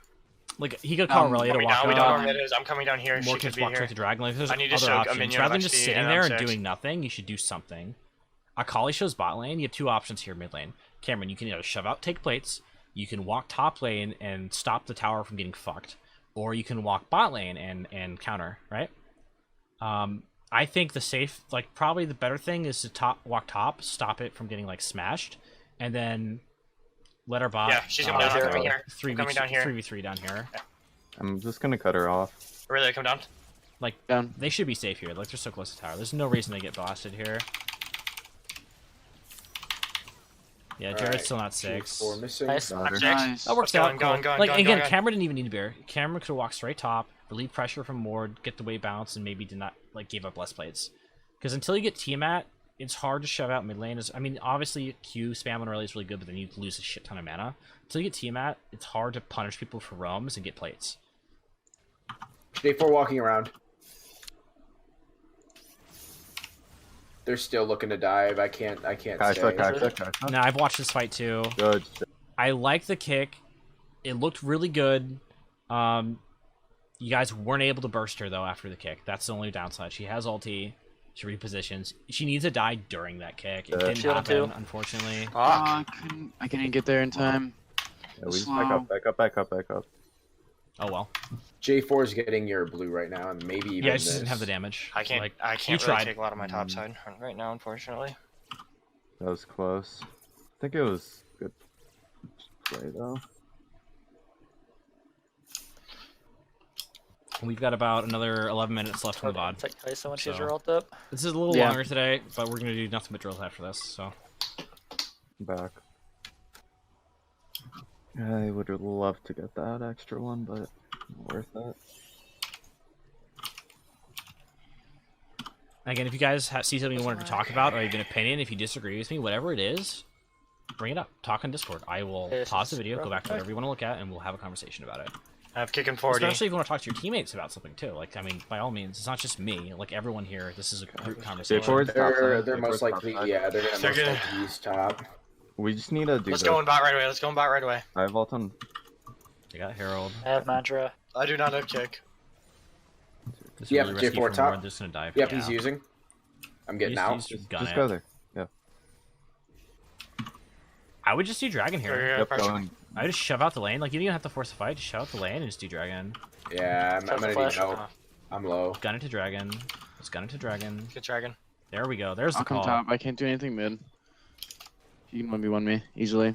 Like, he could call Aurelia to We walk don't know out. where mid is. I'm coming down here. More She could can be walk here. towards the dragon. Like, there's I need to other soak a options. minion Rather of than just XP sitting and there I'm and 6. doing nothing, you should do something. Akali shows bot lane. You have two options here mid lane. Cameron, you can either shove out, take plates. You can walk top lane and stop the tower from getting fucked. Or you can walk bot lane and counter, right? I think the safe, like, probably the better thing is to walk top, stop it from getting, like, smashed, and then let our bot... Yeah, she's coming down. I'm coming here. 3v3 coming down here. 3v3 down here. I'm just gonna cut her off. Really, come down. Like, Down. they should be safe here. Like, they're so close to tower. There's no reason they get blasted here. Yeah, Jared's Alright, still not 6. 4 missing. Nice. I'm 6. Nice. That works Let's out. go, Cool. going, going, Like, going, again, going. Cameron didn't even need to bear. Cameron could have walked straight top, relieved pressure from Ward, get the wave bounce, and maybe did not, like, gave up less plates. Because until you get Tiamat, it's hard to shove out mid lane. I mean, obviously, Q spam on early is really good, but then you lose a shit ton of mana. Until you get Tiamat, it's hard to punish people for roams and get plates. J4 walking around. They're still looking to dive. I can't Kaisa, stay. Kaisa. Now, I've watched this fight too. Good. I like the kick. It looked really good. You guys weren't able to burst her, though, after the kick. That's the only downside. She has ulti. She repositions. She needs to die during that kick. It didn't Shield happen, too. unfortunately. Ah, I couldn't get there in time. Yeah, we just Slow. back up. Oh, well. J4 is getting your blue right now, and maybe even Yeah, it this. just didn't have the damage. I can't. Like, I you can't tried. really take a lot of my top side right now, unfortunately. That was close. I think it was good play though. We've got about another 11 minutes left on the VOD. it's like Kaisa when she's So- rolled up. This is a little Yeah. longer today, but we're going to do nothing but drills after this, so... Back. I would love to get that extra one, but worth it. Again, if you guys see something you wanted to talk about, or you have an opinion, if you disagree with me, whatever it is, bring it up. Talk on Discord. I will Yes, pause the video, go back to okay. whatever you want to look at, and we'll have a conversation about it. I have kicking 40. Especially if you want to talk to your teammates about something, too. Like, I mean, by all means, it's not just me. Like, everyone here, this is a group conversation. J4's top side. They're most J4's top likely, side. yeah, they're gonna They're most gonna- likely use top. We just need to do Let's this. go in bot right away. Let's go in bot right away. I have ult on. They got Herald. I have Mantra. I do not have kick. This is Yep, really risky J4 for top. Ward. They're just going to dive. Yep, Yeah. he's using. I'm getting out. Just gun Just it. go there. Yeah. I would just do Dragon Here, here. here, Yep, pressure. going. I would just shove out the lane. Like, you don't even have to force a fight. Just shove out the lane and just do Dragon. Yeah, I'm gonna need Flash. help. I'm low. Gun it to Dragon. Let's gun it to Dragon. Get dragon. There we go. There's the I'll come call. top. I can't do anything mid. You can 1v1 me easily.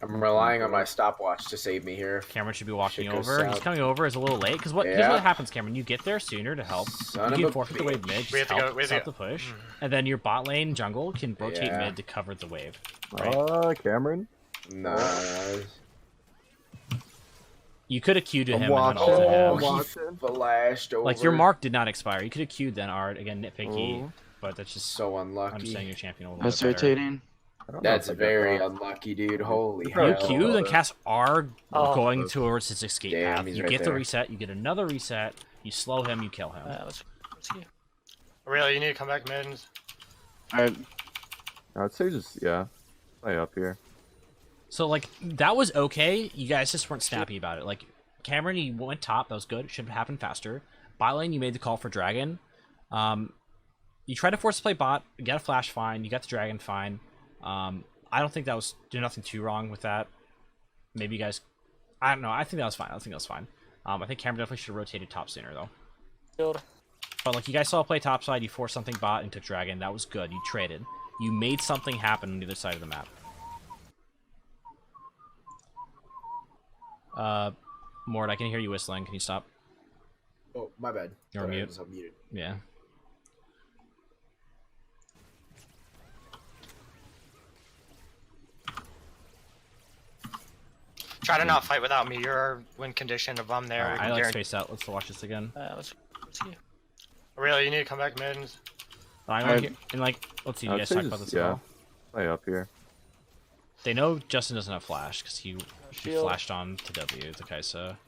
I'm relying on my stopwatch to save me here. Cameron should be walking Shit goes over. He's south. coming over. It's a little late. Because here's Yeah. what happens, Cameron. You get there sooner to help. Son You of can a forfeit the wave mid. We Just have to go- help we have to stop go. the push. And then your bot lane jungle can rotate Yeah. mid to cover the wave. Right? Cameron. Nice. You could have queued to I'm him and then watching. ulted Oh, him. he watching. flashed over. Like, your mark did not expire. You could have queued then, Art. Again, nitpicky. Oh. But that's just... So I'm unlucky. just saying your champion a little That's bit better. rotating. I don't know That's if I got very that. unlucky, dude. Holy You hell. You Yeah. Q, then cast R Oh. going towards his escape Damn, path. he's You right get the there. reset, you get another reset, you slow him, you kill him. Let's see. Really, you need to come back mid. Alright, I'd say just play up here. So, like, that was okay. You guys just weren't snappy about it. Like, Cameron, you went top. That was good. It should have happened faster. Bot lane, you made the call for Dragon. you try to force play bot, you get a flash fine, you got the dragon fine. I don't think that was do nothing too wrong with that. Maybe you guys, I don't know. I think that was fine. I think that was fine. I think Cameron definitely should have rotated top sooner though. Shield. But like you guys saw play top side, you forced something bot and took dragon. That was good. You traded. You made something happen on the other side of the map. Mort, I can hear you whistling. Can you stop? Oh, my bad. You're on Thought I mute. was unmuted. Yeah. Try to not fight without me. Your win condition. If I'm there, Alright, we I can like guarantee. spaced out. Let's watch this again. Let's see. Really, you need to come back mid. And like, let's see. You I'd guys say talk about just- this at yeah. all? Play up here. They know Justin doesn't have flash because he Shield. flashed on to W to Kaisa.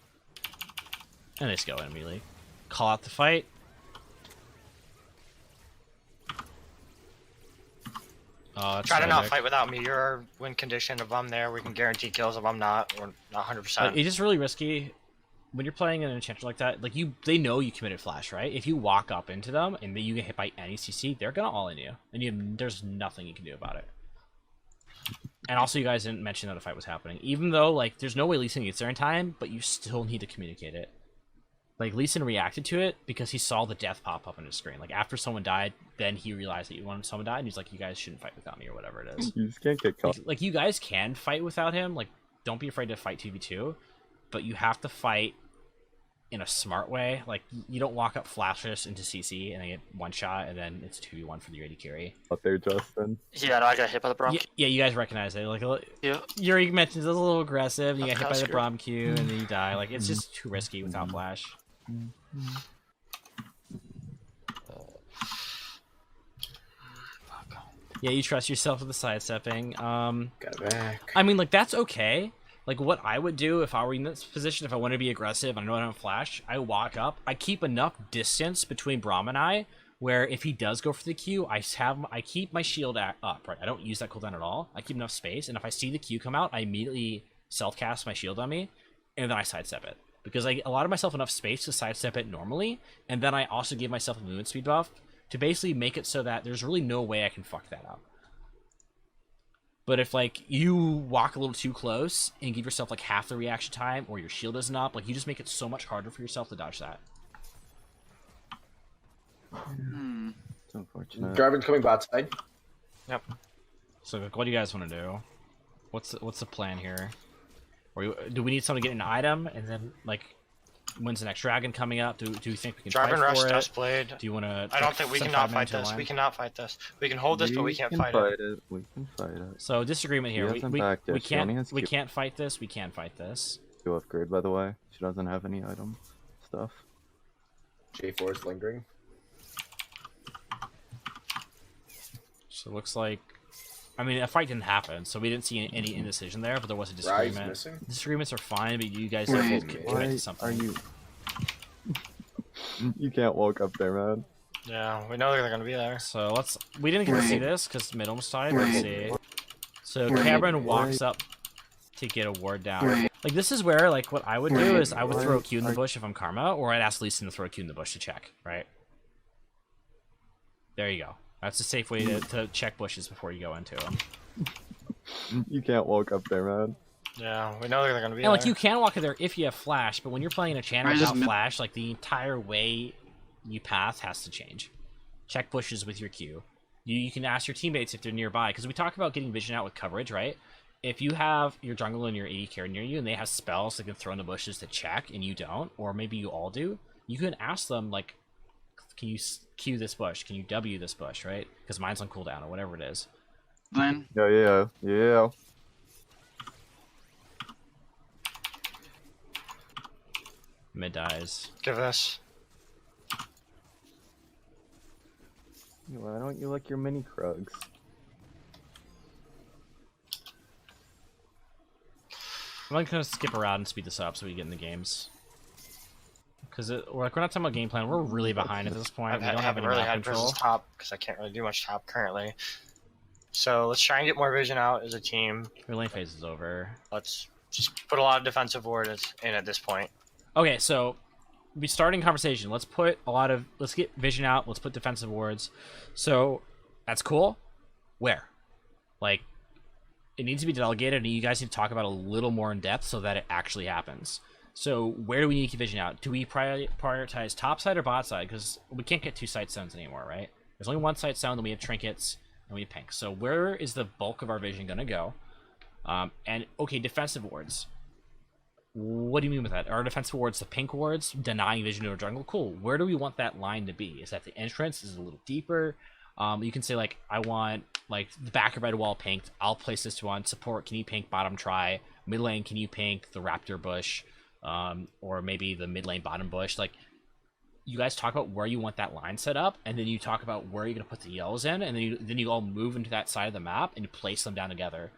And they just go in immediately. Call out the fight. Oh, that's Try to not tragic. fight without me. Your win condition. If I'm there, we can guarantee kills. If I'm not, we're not 100%. It's just really risky when you're playing an enchanter like that. Like they know you committed flash, right? If you walk up into them and you get hit by any CC, they're gonna all in you, and there's nothing you can do about it. And also, you guys didn't mention that a fight was happening, even though like there's no way Lee Sin gets there in time, but you still need to communicate it. Like Lee Sin reacted to it because he saw the death pop up on his screen. Like after someone died, then he realized that someone died, and he's like, "You guys shouldn't fight without me," or whatever it is. You just can't get caught. Like you guys can fight without him. Like don't be afraid to fight 2v2, but you have to fight in a smart way. Like you don't walk up flashless into CC and then get one shot and then it's 2v1 for the AD carry. Up there, Justin. Yeah, no, I got hit by the Bronx. Yeah, you guys recognize it. Like Yeah. Yuri mentions it's a little aggressive. You I'm get hit by the scared. Brom Q and then you die. Like it's just too risky without flash. Yeah, you trust yourself with the sidestepping. Got it back. I mean, like, that's okay. Like, what I would do if I were in this position, if I want to be aggressive, and I know I don't have flash, I walk up, I keep enough distance between Braum and I, where if he does go for the Q, I keep my shield up, right? I don't use that cooldown at all. I keep enough space, and if I see the Q come out, I immediately self-cast my shield on me, and then I sidestep it. Because I allotted myself enough space to sidestep it normally, and then I also gave myself a movement speed buff to basically make it so that there's really no way I can fuck that up. But if, like, you walk a little too close and give yourself, like, half the reaction time, or your shield isn't up, like, you just make it so much harder for yourself to dodge that. It's unfortunate. Draven's coming bot side. Yep. So, like, what do you guys want to do? What's the plan here? Or do we need someone to get an item, and then, like, when's the next dragon coming up? Do you think we can Draven fight rush for it? Dustblade. Do you want to? I don't think we cannot fight this. We cannot fight this. We can hold this, but we can't fight it. We can fight it. So disagreement here. He We, hasn't we, backed we it. She only can't has we Q. can't fight this. We can fight this. Go off grid, by the way. She doesn't have any item stuff. J4 is lingering. So it looks like, I mean, a fight didn't happen, so we didn't see any indecision there, but there was a Rise disagreement. missing. Disagreements are fine, but you guys Wait, have to why commit Why to something. are you? You can't walk up there, man. Yeah, we know they're gonna be there. So we didn't get to see this because mid almost died. Let's see. So Cameron walks up to get a ward down. Like this is where, like, what I would do is I would throw a Q in the bush if I'm Karma, or I'd ask Lee Sin to throw a Q in the bush to check, right? There you go. That's a safe way to check bushes before you go into them. You can't walk up there, man. Yeah, we know they're gonna be And, like, there. you can walk in there if you have flash, but when you're playing a channel I just without flash, like, the entire way you path has to change. Check bushes with your Q. You can ask your teammates if they're nearby, because we talk about getting vision out with coverage, right? If you have your jungle and your AD carry near you, and they have spells they can throw in the bushes to check, and you don't, or maybe you all do, you can ask them, like, can you Q this bush? Can you W this bush, right? Because mine's on cooldown, or whatever it is. Lane. Yeah. Mid dies. Give this. Why don't you like your mini Krugs? I'm gonna skip around and speed this up so we get in the games. Because we're not talking about game plan. We're really behind at this point. I We don't have haven't any really map had control. versus top because I can't really do much top currently. So let's try and get more vision out as a team. Your lane phase is over. Let's just put a lot of defensive ward in at this point. Okay, so be starting conversation. Let's get vision out. Let's put defensive wards. So that's cool. Where? Like, it needs to be delegated, and you guys need to talk about it a little more in depth so that it actually happens. So where do we need to vision out? Do we prioritize top side or bot side? Because we can't get 2 sight stones anymore, right? There's only 1 sight stone, then we have trinkets, and we have pink. So where is the bulk of our vision going to go? And, okay, defensive wards. What do you mean with that? Are defensive wards the pink wards, denying vision to a jungle? Cool. Where do we want that line to be? Is that the entrance? Is it a little deeper? You can say, like, I want, like, the back of red wall pinked. I'll place this one. Support, can you pink bottom try? Mid lane, can you pink the raptor bush? Or maybe the mid lane bottom bush? Like, you guys talk about where you want that line set up, and then you talk about where you're going to put the yellows in, and then you all move into that side of the map, and you place them down together.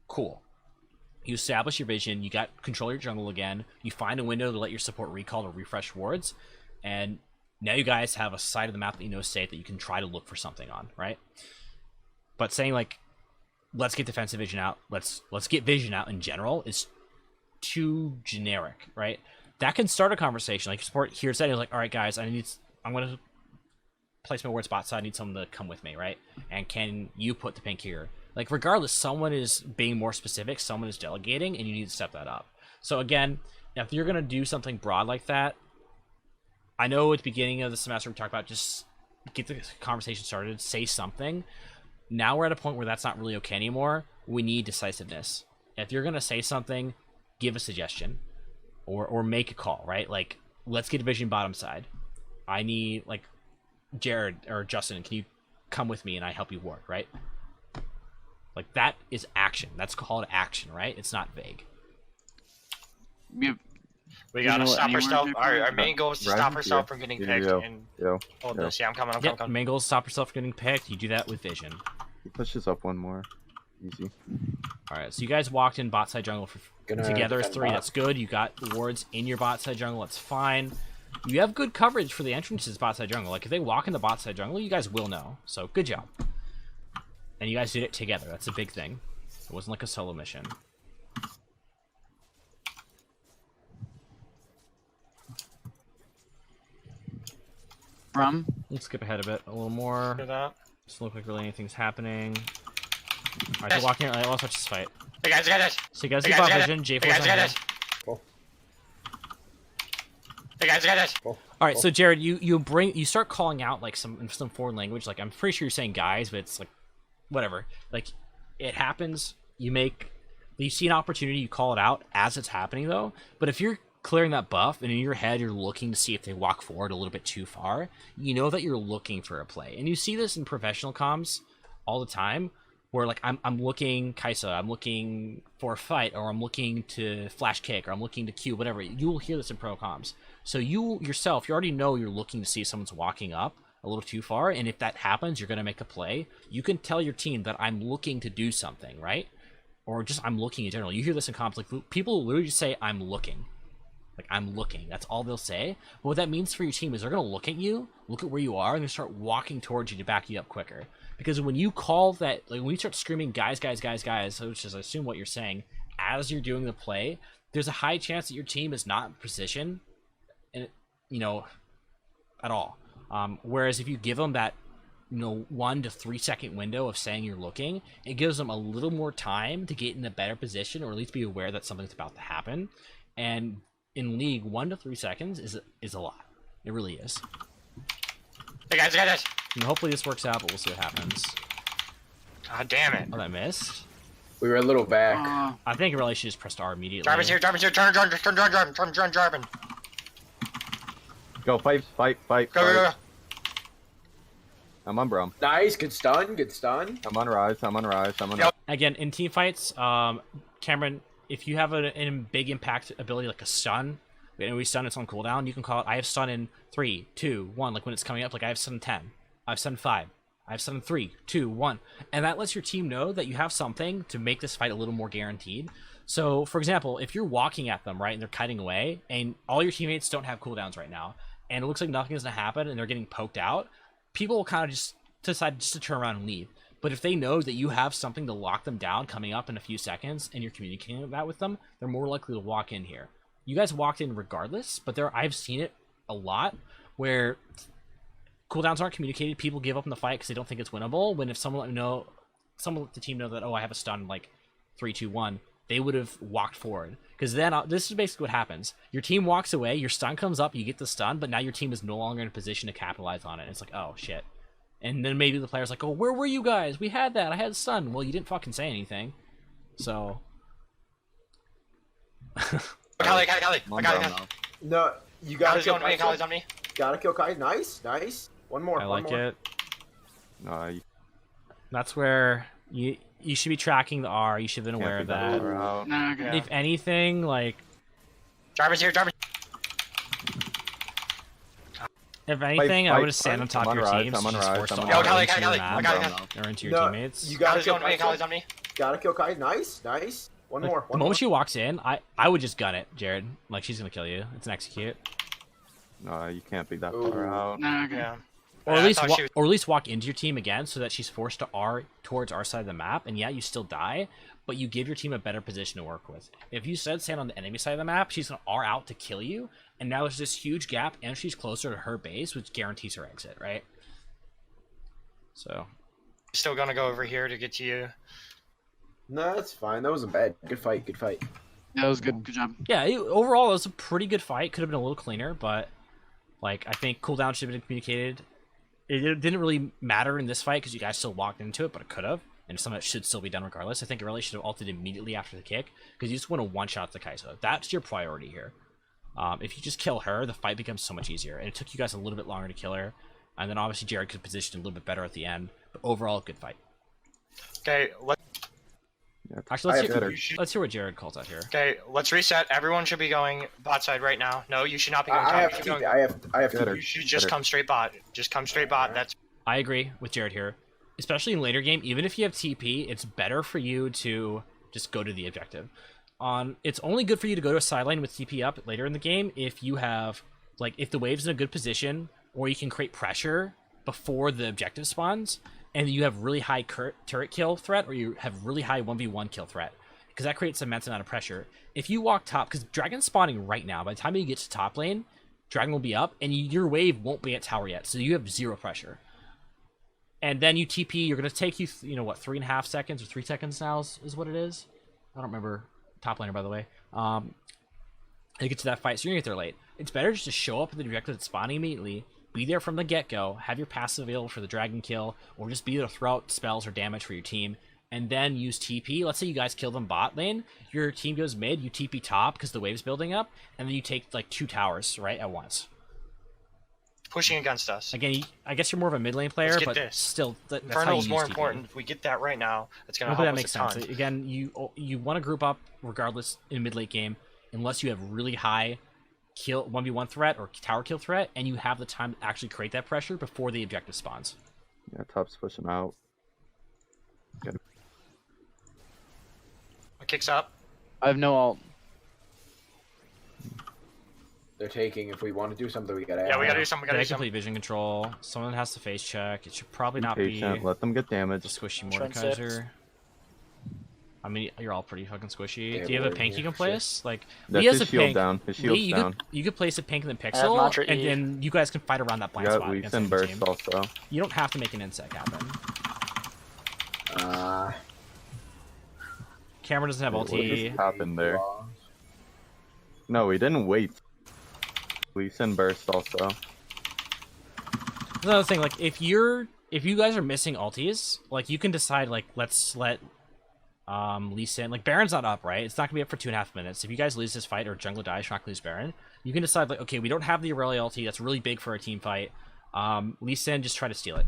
Cool. You establish your vision, you got control your jungle again, you find a window to let your support recall or refresh wards, and now you guys have a side of the map that you know is safe that you can try to look for something on, right? But saying, like, let's get defensive vision out, let's get vision out in general is too generic, right? That can start a conversation. Like, support here said, like, all right, guys, I'm going to place my wards bot side, I need someone to come with me, right? And can you put the pink here? Like, regardless, someone is being more specific, someone is delegating, and you need to step that up. So again, if you're going to do something broad like that, I know at the beginning of the semester we talked about just get the conversation started, say something. Now we're at a point where that's not really okay anymore. We need decisiveness. If you're going to say something, give a suggestion or make a call, right? Like, let's get division bottom side. I need, like, Jared or Justin, can you come with me and I help you ward, right? Like, that is action. That's called action, right? It's not vague. We gotta stop ourselves. Our main goal is to stop ourselves from getting picked. Hold this. Yeah, I'm coming. I'm coming. Main goal is to stop yourself from getting picked. You do that with vision. He pushes up one more. Easy. All right, so you guys walked in bot side jungle together as 3. That's good. You got wards in your bot side jungle. That's fine. You have good coverage for the entrances bot side jungle. Like, if they walk in the bot side jungle, you guys will know. So good job. And you guys did it together. That's a big thing. It wasn't like a solo mission. Let's skip ahead a bit. A little more. Doesn't look like really anything's happening. Alright, they're walking. Let's watch this fight. Hey guys, got this. So you guys get bot vision. J4's on here. Cool. Hey guys, got this. Cool. All right, so Jared, you start calling out like some foreign language. Like, I'm pretty sure you're saying guys, but it's like whatever. Like, it happens. You see an opportunity, you call it out as it's happening though. But if you're clearing that buff and in your head you're looking to see if they walk forward a little bit too far, you know that you're looking for a play. And you see this in professional comms all the time, where like I'm looking Kaisa, I'm looking for a fight, or I'm looking to flash kick, or I'm looking to Q, whatever. You will hear this in pro comms. So you yourself, you already know you're looking to see if someone's walking up a little too far, and if that happens, you're going to make a play. You can tell your team that I'm looking to do something, right? Or just I'm looking in general. You hear this in comms, like people literally just say I'm looking. Like, I'm looking. That's all theyll say. But what that means for your team is they're going to look at you, look at where you are, and they start walking towards you to back you up quicker. Because when you call that, like when you start screaming guys, guys, guys, guys, which is I assume what you're saying, as you're doing the play, there's a high chance that your team is not in position, and at all. Whereas if you give them that 1 to 3 second window of saying you're looking, it gives them a little more time to get in a better position, or at least be aware that something's about to happen. And in League, 1 to 3 seconds is a lot. It really is. Hey guys, got this. And hopefully this works out, but we'll see what happens. God damn it. Oh, that missed. We were a little back. I think it really should just press R immediately. Jarvan's here. Turn Jarvan. Go, fight. Go. I'm on Brom. Nice, good stun. I'm on Rise. Again, in team fights, Cameron, if you have a big impact ability like a stun, and we stun, it's on cooldown, you can call it, I have stun in 3, 2, 1, like when it's coming up, like I have stun in 10, I have stun in 5, I have stun in 3, 2, 1, and that lets your team know that you have something to make this fight a little more guaranteed. So, for example, if you're walking at them, right, and they're kiting away, and all your teammates don't have cooldowns right now, and it looks like nothing is going to happen, and they're getting poked out, people will kind of just decide just to turn around and leave. But if they know that you have something to lock them down coming up in a few seconds, and you're communicating that with them, they're more likely to walk in here. you guys walked in regardless, but I've seen it a lot where cooldowns aren't communicated. People give up in the fight because they don't think it's winnable. When if someone let the team know that, oh, I have a stun, like 3, 2, 1, they would have walked forward. Because then this is basically what happens. Your team walks away, your stun comes up, you get the stun, but now your team is no longer in a position to capitalize on it. It's like, oh shit. And then maybe the player's like, oh, where were you guys? We had that. I had stun. Well, you didn't fucking say anything. So. Kali, I One got down it. now. No, you gotta Kali's kill on me. Kai. Kali's on me. Gotta kill Kai. Nice. One more. I one like more. it. No, That's where you should be tracking the R. You should have been aware of that. Far out. Yeah. If anything, like, Jarvan's here. Jarvan. if anything, I would have fight. stand on top I'm of on your rise, team. I'm So on just rise, force I'm the on R rise. into your Kali, map I got it. or into your No, teammates. you gotta Kali's kill on me. Kai. Kali's on me. Gotta kill Kai. Nice. One Like, more. the One more. moment she walks in, I would just gun it, Jared. Like, she's gonna kill you. It's an execute. No, you can't be that Ooh. far out. Yeah. Or Yeah, at I least, thought she was- or at least walk into your team again, so that she's forced to R towards our side of the map. And yeah, you still die, but you give your team a better position to work with. If you said stand on the enemy side of the map, she's gonna R out to kill you, and now there's this huge gap, and she's closer to her base, which guarantees her exit, right? So Still gonna go over here to get to you. No, that's fine. That wasn't bad. Good fight. Yeah, that was good. Good job. yeah, overall it was a pretty good fight. Could have been a little cleaner, but like I think cooldown should have been communicated. It didn't really matter in this fight because you guys still walked into it, but it could have, and some of it should still be done regardless. I think it really should have ulted immediately after the kick because you just want to one-shot the Kai'Sa. That's your priority here. If you just kill her, the fight becomes so much easier, and it took you guys a little bit longer to kill her. And then obviously Jared could position a little bit better at the end, but overall, good fight. Okay. Actually, I have let's hear what Jared calls out here. Okay. Let's reset. Everyone should be going bot side right now. No, you should not be going top. I You have should TP. go- I have Better. TP. You should just Better. come straight bot. Just come straight bot. That's I agree with Jared here. Especially in later game, even if you have TP, it's better for you to just go to the objective. It's only good for you to go to a sideline with TP up later in the game if you have, like, if the wave's in a good position, or you can create pressure before the objective spawns, and you have really high turret kill threat, or you have really high 1v1 kill threat, because that creates an immense amount of pressure. If you walk top, because Dragon's spawning right now, by the time you get to top lane, Dragon will be up, and your wave won't be at tower yet, so you have zero pressure. And then you TP, you're going to take you, 3.5 seconds or 3 seconds now is what it is. I don't remember. Top laner, by the way. You get to that fight, so you're going to get there late. It's better just to show up at the objective that's spawning immediately, be there from the get-go, have your passive available for the dragon kill, or just be there to throw out spells or damage for your team, and then use TP. Let's say you guys kill them bot lane, your team goes mid, you TP top because the wave's building up, and then you take like 2 towers, right, at once. pushing against us. Again, I guess you're more of a mid lane player, Let's get but this. still, that's how you Infernal's use more TP. important. If we get that right now, it's gonna Hopefully help that us makes a sense. ton. Again, you want to group up regardless in mid late game, unless you have really high kill 1v1 threat or tower kill threat, and you have the time to actually create that pressure before the objective spawns. Yeah, top's pushing out. Kicks up. I have no ult. They're taking. If we want to do something, we gotta. Yeah, we gotta do something. We gotta They do something. complete vision control. Someone has to face check. It should probably Be not patient. be Let them get the damaged. squishy Transit. Mordekaiser. I mean, you're all pretty fucking squishy. Yeah, Do you have a we're pink you here can for shit. place? Like, That's Lee has his a shield pink. down. His Lee, shield's you down. you could place a pink in the have pixel, Mantra and E. then you guys can fight around that blind Yeah, spot. we against send the enemy burst team. also. You don't have to make an insect happen. Camera doesn't have Wait, what ulti. just happened there? No, we didn't wait. We send burst also. Another thing, like if you guys are missing ultis, like you can decide like let's let Lee Sin, like Baron's not up, right? It's not gonna be up for 2.5 minutes. If you guys lose this fight or jungler dies, you're not gonna lose Baron. You can decide like, okay, we don't have the Aurelia ulti, that's really big for a team fight. Lee Sin, just try to steal it.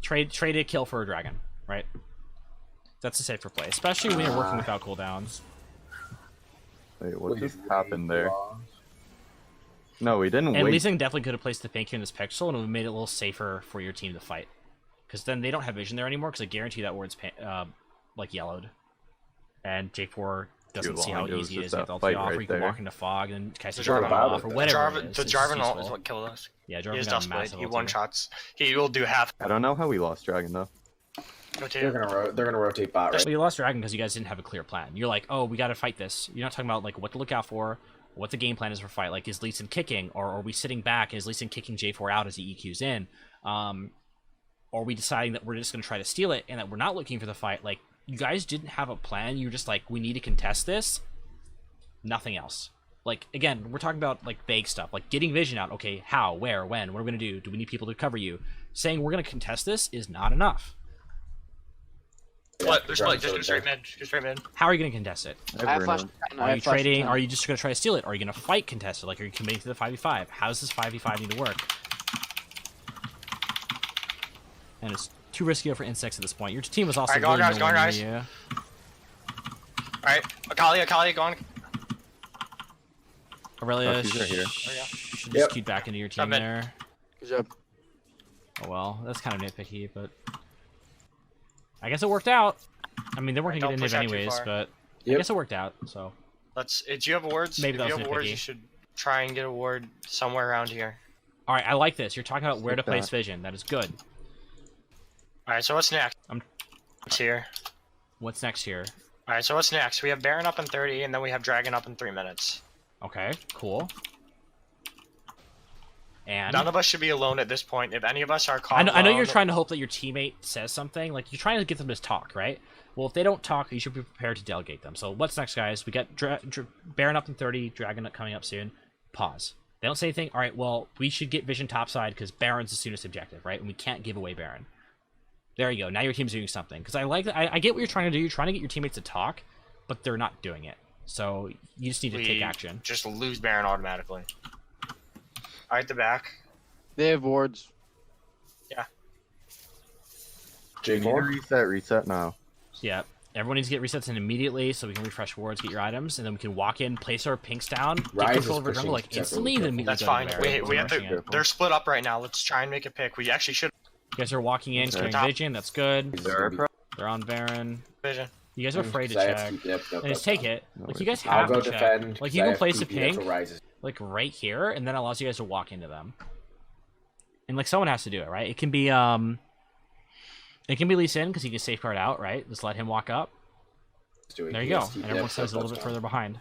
Trade a kill for a dragon, right? That's a safer play, especially when you're working without cooldowns. Wait, what just happened there? No, we didn't And wait. Lee Sin definitely could have placed the pink here in this pixel, and it would have made it a little safer for your team to fight. Because then they don't have vision there anymore, because I guarantee that word's like yellowed. And J4 doesn't Too see how long, it was easy it is just with that ulti fight off, or right you can there. walk into fog, and The Kai'Sa's Jarvan run off, or ult. whatever it is. The It's just Jarvan ult is useful. what killed us. Yeah, He Jarvan is got a dust blade. massive He ulti. one shots. He will do half. I don't know how we lost Dragon though. They're gonna rotate bot, right? But you lost Dragon because you guys didn't have a clear plan. You're like, oh, we got to fight this. You're not talking about like what to look out for, what the game plan is for fight. Like, is Lee Sin kicking, or are we sitting back? Is Lee Sin kicking J4 out as he EQs in? Or are we deciding that we're just going to try to steal it and that we're not looking for the fight? Like, you guys didn't have a plan. You're just like, we need to contest this. Nothing else. Like, again, we're talking about like vague stuff, like getting vision out. Okay, how, where, when, what are we going to do? Do we need people to cover you? Saying we're going to contest this is not enough. What? There's like just go straight mid. Go straight mid. How are you going to contest it? I have flash. Are you trading? Are you just going to try to steal it? Are you going to fight contested? Like, are you committing to the 5v5? How does this 5v5 need to work? And it's too risky for insects at this point. Your team was also Alright, go on, really guys, go on, nowhere guys. near you. Alright, Akali, go on. Aurelia she's right here. should Yep. just queue back into your team Come in. there. Good job. Oh well, that's kind of nitpicky, but I guess it worked out. I mean, they weren't Don't gonna get push inhib out too anyways, far. but I Yep. guess it worked out. So Do you have awards? Maybe that if you was have awards, nitpicky. you should try and get a ward somewhere around here. all right, I like this. You're talking about where to Like place that. vision. That is good. Alright, so what's next? It's here. What's next here? Alright, so what's next? We have Baron up in 30, and then we have Dragon up in 3 minutes. Okay, cool. And None of us should be alone at this point. If any of us are caught I know you're alone- trying to hope that your teammate says something. Like, you're trying to get them to talk, right? Well, if they don't talk, you should be prepared to delegate them. So what's next, guys? We got Baron up in 30, Dragon coming up soon. Pause. They don't say anything. All right, well, we should get Vision topside because Baron's the soonest objective, right? And we can't give away Baron. There you go. Now your team's doing something. Because I get what you're trying to do. You're trying to get your teammates to talk, but they're not doing it. So you just need to take action. Just lose Baron automatically. Alright, the back. They have wards. You need to reset now. Yeah. Everyone needs to get resets in immediately so we can refresh wards, get your items, and then we can walk in, place our pinks down, get Rise control is of our jungle pushing like instantly, and then separately. immediately That's go to fine. Baron. We have Rushing to. it. They're split up right now. Let's try and make a pick. We actually should You guys are walking in, Okay. clearing vision. That's good. There are pro- They're on Baron. vision. You guys are afraid to check. And just take it. Like, you guys I'll have go to check. defend. Like, you can place a pink, Rise. like, right here, and then it allows you guys to walk into them. And, like, someone has to do it, right? It can be Lee Sin, because he can safeguard out, right? Just let him walk up. There you go. And everyone stays a little bit further behind.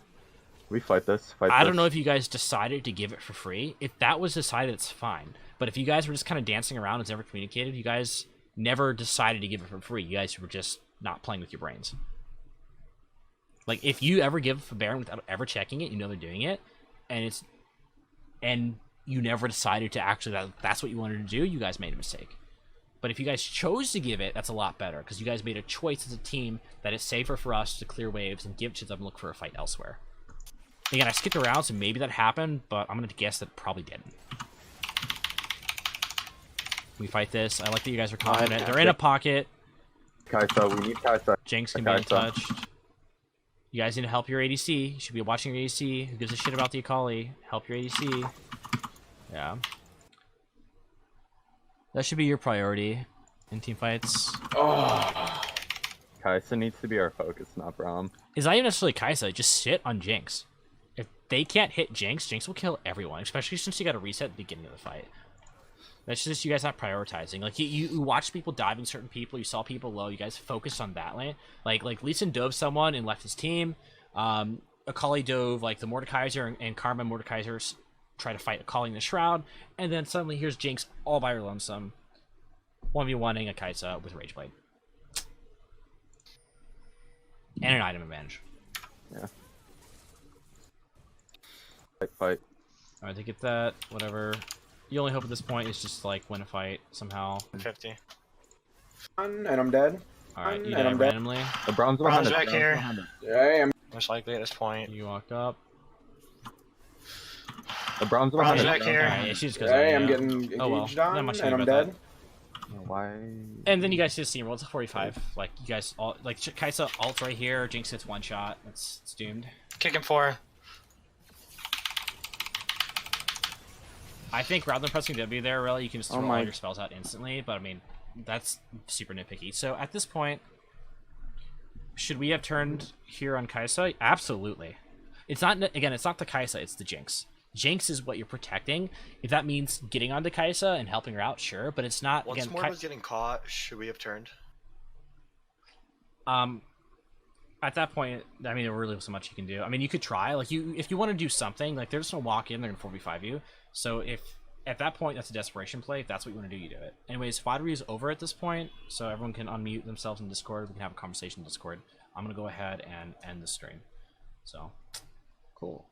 We fight this. I don't know if you guys decided to give it for free. If that was decided, it's fine. But if you guys were just kind of dancing around and never communicated, you guys never decided to give it for free. You guys were just not playing with your brains. Like, if you ever give a Baron without ever checking it, you know they're doing it, and you never decided to actually that's what you wanted to do, you guys made a mistake. But if you guys chose to give it, that's a lot better, because you guys made a choice as a team that it's safer for us to clear waves and give it to them and look for a fight elsewhere. Again, I skipped around, so maybe that happened, but I'm going to guess that it probably didn't. We fight this. I like that you guys are confident. They're in a pocket. Kaisa, we need Kaisa. Jinx can be Okay, untouched. You guys need to help your ADC. You should be watching your ADC. Who gives a shit about the Akali? Help your ADC. Yeah. That should be your priority in team fights. Oh, Kaisa needs to be our focus, not Braum. It's not even necessarily Kaisa. Just sit on Jinx. If they can't hit Jinx, Jinx will kill everyone, especially since you got to reset at the beginning of the fight. That's just you guys not prioritizing. Like, you watched people diving certain people, you saw people low, you guys focused on that lane. Like Lee Sin dove someone and left his team. Akali dove, like, the Mordekaiser and Karma Mordekaiser try to fight Akali in the Shroud, and then suddenly here's Jinx all by her lonesome, 1v1ing a Kaisa with Rageblade. And an item advantage. Yeah. Fight. Alright, they get that, whatever. The only hope at this point is just, like, win a fight somehow. 50. and I'm dead. Alright, you And die I'm dead. randomly. The Braum's behind Braum's us. back Braum's here. behind us. I am. Most likely at this point. You walk up. The Braum's behind Braum's us. back here. Alright, she just goes I on am you. getting engaged Oh, well. Not on, much and to do I'm about dead. Why? And then you guys just see roll. It's a 45. Like, you guys all, like, Kaisa ults right here. Jinx hits one shot. It's doomed. Kicking 4. I think rather than pressing W there, really, you can just throw all my- your spells out instantly. But I mean, that's super nitpicky. So at this point, should we have turned here on Kaisa? Absolutely. It's not, again, it's not the Kaisa, it's the Jinx. Jinx is what you're protecting. If that means getting onto Kaisa and helping her out, sure, but it's not. Once Again, more was getting caught, should we have turned? At that point, I mean, there really wasn't much you can do. I mean, you could try, like, if you want to do something, like, they're just gonna walk in, they're gonna 4v5 you. So if at that point that's a desperation play, if that's what you want to do, you do it. Anyways, Flattery is over at this point, so everyone can unmute themselves in Discord. We can have a conversation in Discord. I'm gonna go ahead and end the stream. So, Cool.